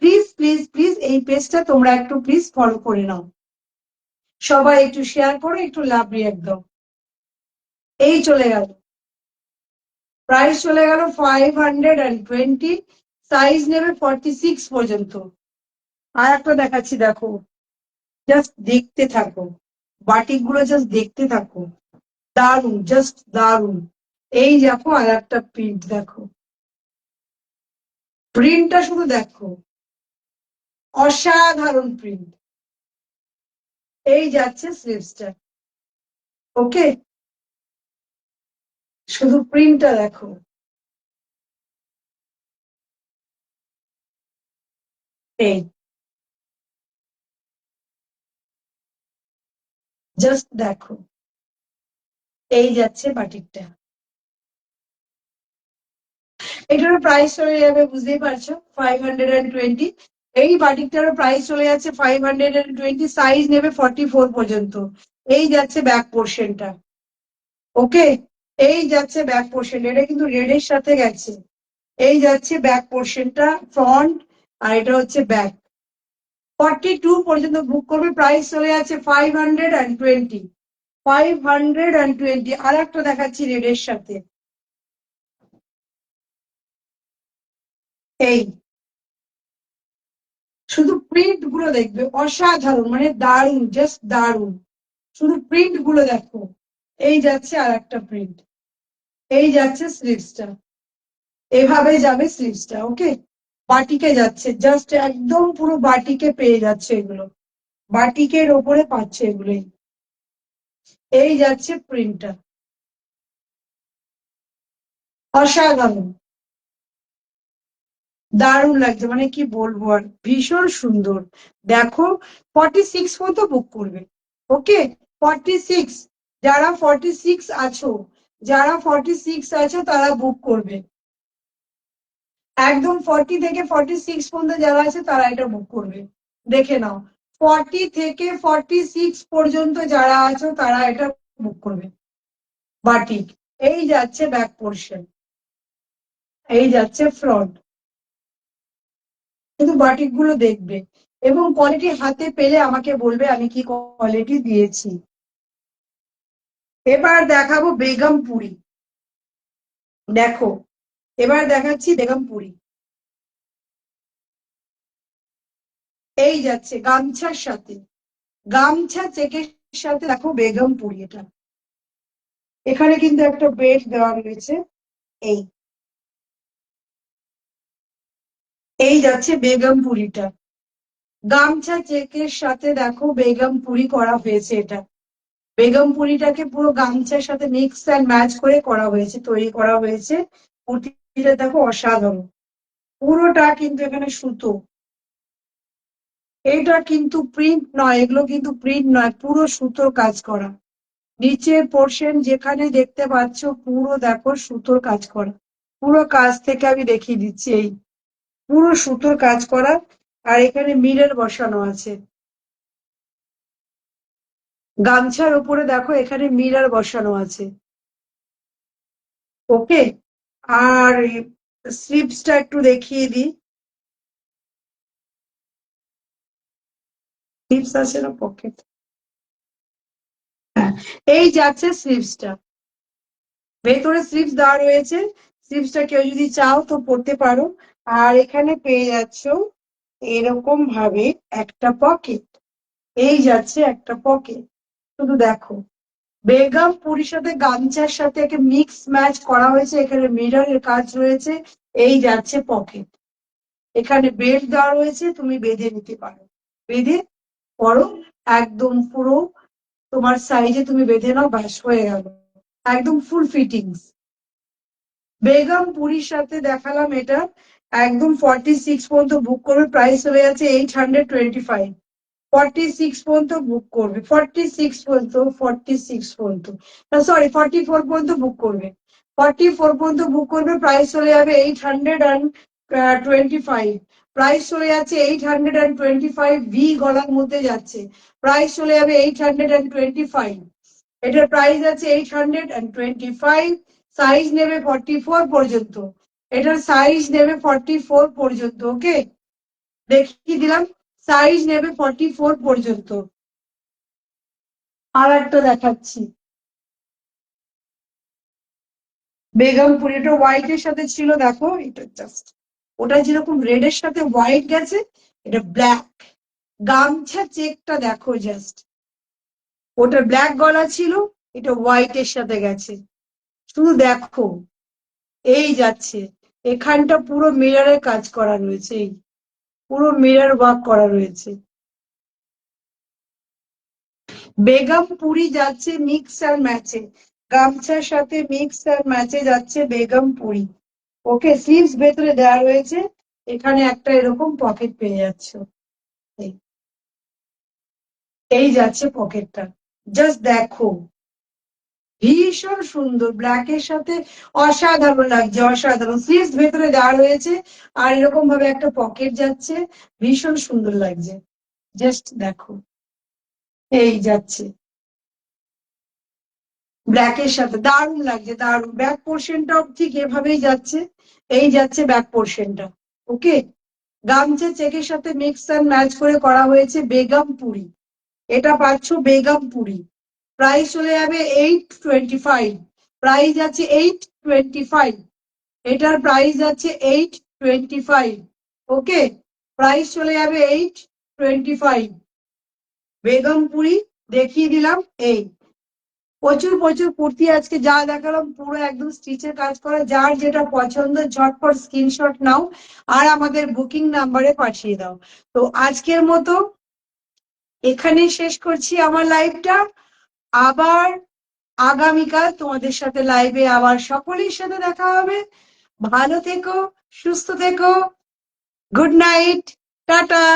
প্লিজ প্লিজ প্লিজ এই পেজটা তোমরা একটু প্লিজ ফলো করে নাও, সবাই একটু শেয়ার করো, একটু লাভ রিয়াক্ট দাও। এই চলে গেল, প্রাইস চলে গেল 520, সাইজ নেবে 46 পর্যন্ত। আর একটা দেখাচ্ছি দেখো, জাস্ট দেখতে থাকো, বাটিক গুলো জাস্ট দেখতে থাকো, দারুন, জাস্ট দারুন। এই দেখো আর একটা প্রিন্ট দেখো, প্রিন্টটা শুধু দেখো, অসাধারণ প্রিন্ট। এই যাচ্ছে স্লিভসটা, ওকে, শুধু প্রিন্টটা দেখো। এই জাস্ট দেখো, এই যাচ্ছে বাটিকটা। এটারও প্রাইস চলে যাবে, বুঝতেই পারছো, 520। এই বাটিকটারও প্রাইস চলে যাচ্ছে 520, সাইজ নেবে 44 পর্যন্ত। এই যাচ্ছে ব্যাক পোর্শনটা, ওকে, এই যাচ্ছে ব্যাক পোর্শন, এটা কিন্তু রেড এর সাথে গেছে। এই যাচ্ছে ব্যাক পোর্শনটা, ফ্রন্ট, আর এটা হচ্ছে ব্যাক। 42 পর্যন্ত বুক করবে, প্রাইস চলে যাচ্ছে 520। 520। আর একটা দেখাচ্ছি রেড এর সাথে, এই শুধু প্রিন্ট গুলো দেখবে, অসাধারণ, মানে দারুণ, জাস্ট দারুণ। শুধু প্রিন্ট গুলো দেখো। এই যাচ্ছে আর একটা প্রিন্ট, এই যাচ্ছে স্লিভসটা, এভাবে যাবে স্লিভসটা, ওকে। বাটিকে যাচ্ছে, জাস্ট একদম পুরো বাটিকে পেয়ে যাচ্ছে এগুলো, বাটিকের ওপরে পাচ্ছে এগুলোই। এই যাচ্ছে প্রিন্টটা, অসাধারণ, দারুণ লাগছে, মানে কি বলবো আর, ভীষণ সুন্দর। দেখো, 46 পর্যন্ত বুক করবে, ওকে, 46। যারা 46 আছো, যারা 46 আছো তারা বুক করবে, একদম 40 থেকে 46 পর্যন্ত যারা আছে তারা এটা বুক করবে। দেখে নাও, 40 থেকে 46 পর্যন্ত যারা আছো তারা এটা বুক করবে। বাটিক, এই যাচ্ছে ব্যাক পোর্শন, এই যাচ্ছে ফ্রন্ট, শুধু বাটিক গুলো দেখবে, এবং কোয়ালিটি হাতে পেলে আমাকে বলবে আমি কি কোয়ালিটি দিয়েছি। এবার দেখাবো বেগমপুরি, দেখো, এবার দেখাচ্ছি বেগমপুরি। এই যাচ্ছে গামছার সাথে, গামছা চেকের সাথে দেখো বেগমপুরি, এটা এখানে কিন্তু একটা বেল্ট দেওয়া রয়েছে। এই এই যাচ্ছে বেগমপুরিটা, গামছা চেকের সাথে দেখো বেগমপুরি করা হয়েছে। এটা বেগমপুরিটাকে পুরো গামছার সাথে মিক্স অ্যান্ড ম্যাচ করে করা হয়েছে, তৈরি করা হয়েছে। কুর্তিটা দেখো অসাধারণ, পুরোটা কিন্তু এখানে সুতো। এটা কিন্তু প্রিন্ট নয়, এগুলো কিন্তু প্রিন্ট নয়, পুরো সুতোর কাজ করা। নিচের পোর্শন যেখানে দেখতে পাচ্ছ পুরো দেখো সুতোর কাজ করা, পুরো কাজ থেকে আমি দেখিয়ে দিচ্ছি, এই পুরো সুতোর কাজ করা। আর এখানে মিরর বসানো আছে, গামছার উপরে দেখো এখানে মিরর বসানো আছে, ওকে। আর স্লিভসটা একটু দেখিয়ে দিই, স্লিভস আছে না পকেট, হ্যাঁ, এই যাচ্ছে স্লিভসটা, ভেতরে স্লিভস দেওয়া রয়েছে। স্লিভসটা কেউ যদি চাও তো পরতে পারো। আর এখানে পেয়ে যাচ্ছ এরকম ভাবে একটা পকেট, এই যাচ্ছে একটা পকেট, শুধু দেখো, বেগম পুরীর সাথে গামছার সাথে একে মিক্স ম্যাচ করা হয়েছে, এখানে মিররের কাজ রয়েছে। এই যাচ্ছে পকেট, এখানে বেল্ট দেওয়া রয়েছে, তুমি বেঁধে নিতে পারো, বেঁধে পরো, একদম পুরো তোমার সাইজে তুমি বেঁধে নাও, ব্যাস হয়ে গেল, একদম ফুল ফিটিংস। বেগম পুরীর সাথে দেখালাম এটা, একদম 46 পর্যন্ত বুক করবে, প্রাইস হয়ে যাচ্ছে 825। 46 পর্যন্ত বুক করবে, 46 পর্যন্ত, 46 পর্যন্ত, সরি 44 পর্যন্ত বুক করবে, 44 পর্যন্ত বুক করবে, প্রাইস চলে যাবে 825। প্রাইস চলে যাচ্ছে 825, ভি গলার মধ্যে যাচ্ছে, প্রাইস চলে যাবে 825। এটার প্রাইস আছে 825, সাইজ নেবে 44 পর্যন্ত, এটার সাইজ নেবে 44 পর্যন্ত, ওকে, দেখিয়ে দিলাম, সাইজ নেবে 44 পর্যন্ত। আর একটা দেখাচ্ছি, বেগমপুর, এটা হোয়াইট এর সাথে ছিল, দেখো এটা জাস্ট ওটা যেরকম রেড এর সাথে হোয়াইট গেছে, এটা ব্ল্যাক। গামছা চেকটা দেখো জাস্ট, ওটা ব্ল্যাক গলা ছিল, এটা হোয়াইট এর সাথে গেছে, শুধু দেখো। এই যাচ্ছে, এখানটা পুরো মিররের কাজ করা রয়েছে, এই পুরো মিরর ওয়ার্ক করা রয়েছে। বেগমপুরি যাচ্ছে মিক্স আর ম্যাচে, গামছার সাথে মিক্স আর ম্যাচে যাচ্ছে বেগমপুরি। ওকে, স্লিভস ভেতরে দেওয়া রয়েছে, এখানে একটা এরকম পকেট পেয়ে যাচ্ছ। এই এই যাচ্ছে পকেটটা, জাস্ট দেখো, ভীষণ সুন্দর, ব্ল্যাক এর সাথে অসাধারণ লাগছে, অসাধারণ। স্লিভস ভেতরে দেওয়া রয়েছে, আর এরকম ভাবে একটা পকেট যাচ্ছে, ভীষণ সুন্দর লাগছে, জাস্ট দেখো। এই যাচ্ছে ব্ল্যাক এর সাথে, দারুণ লাগছে, দারুণ। ব্যাক পোর্শনটাও ঠিক এভাবেই যাচ্ছে, এই যাচ্ছে ব্যাক পোর্শনটা। ওকে, গামছা চেকের সাথে মিক্স অ্যান্ড ম্যাচ করে করা হয়েছে বেগমপুরি। এটা পাচ্ছ বেগমপুরি, প্রাইস চলে যাবে 825, প্রাইস আছে 825, এটার প্রাইস আছে 825। ওকে, প্রাইস চলে যাবে 825। বেগমপুরি দেখিয়ে দিলাম। এই প্রচুর প্রচুর কুর্তি আজকে যা দেখালাম পুরো একদম স্টিচের কাজ করা, যার যেটা পছন্দ ঝটপট স্ক্রিনশট নাও আর আমাদের বুকিং নাম্বারে পাঠিয়ে দাও। তো আজকের মতো এখানে শেষ করছি আমার লাইভটা। আবার আগামীকাল তোমাদের সাথে লাইভে আবার সকলের সাথে দেখা হবে। ভালো থেকো, সুস্থ থেকো, গুড নাইট, টাটা।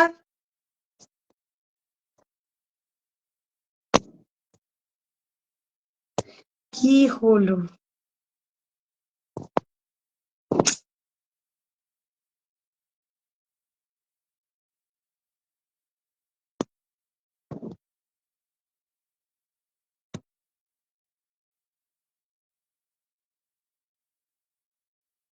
কি হলো?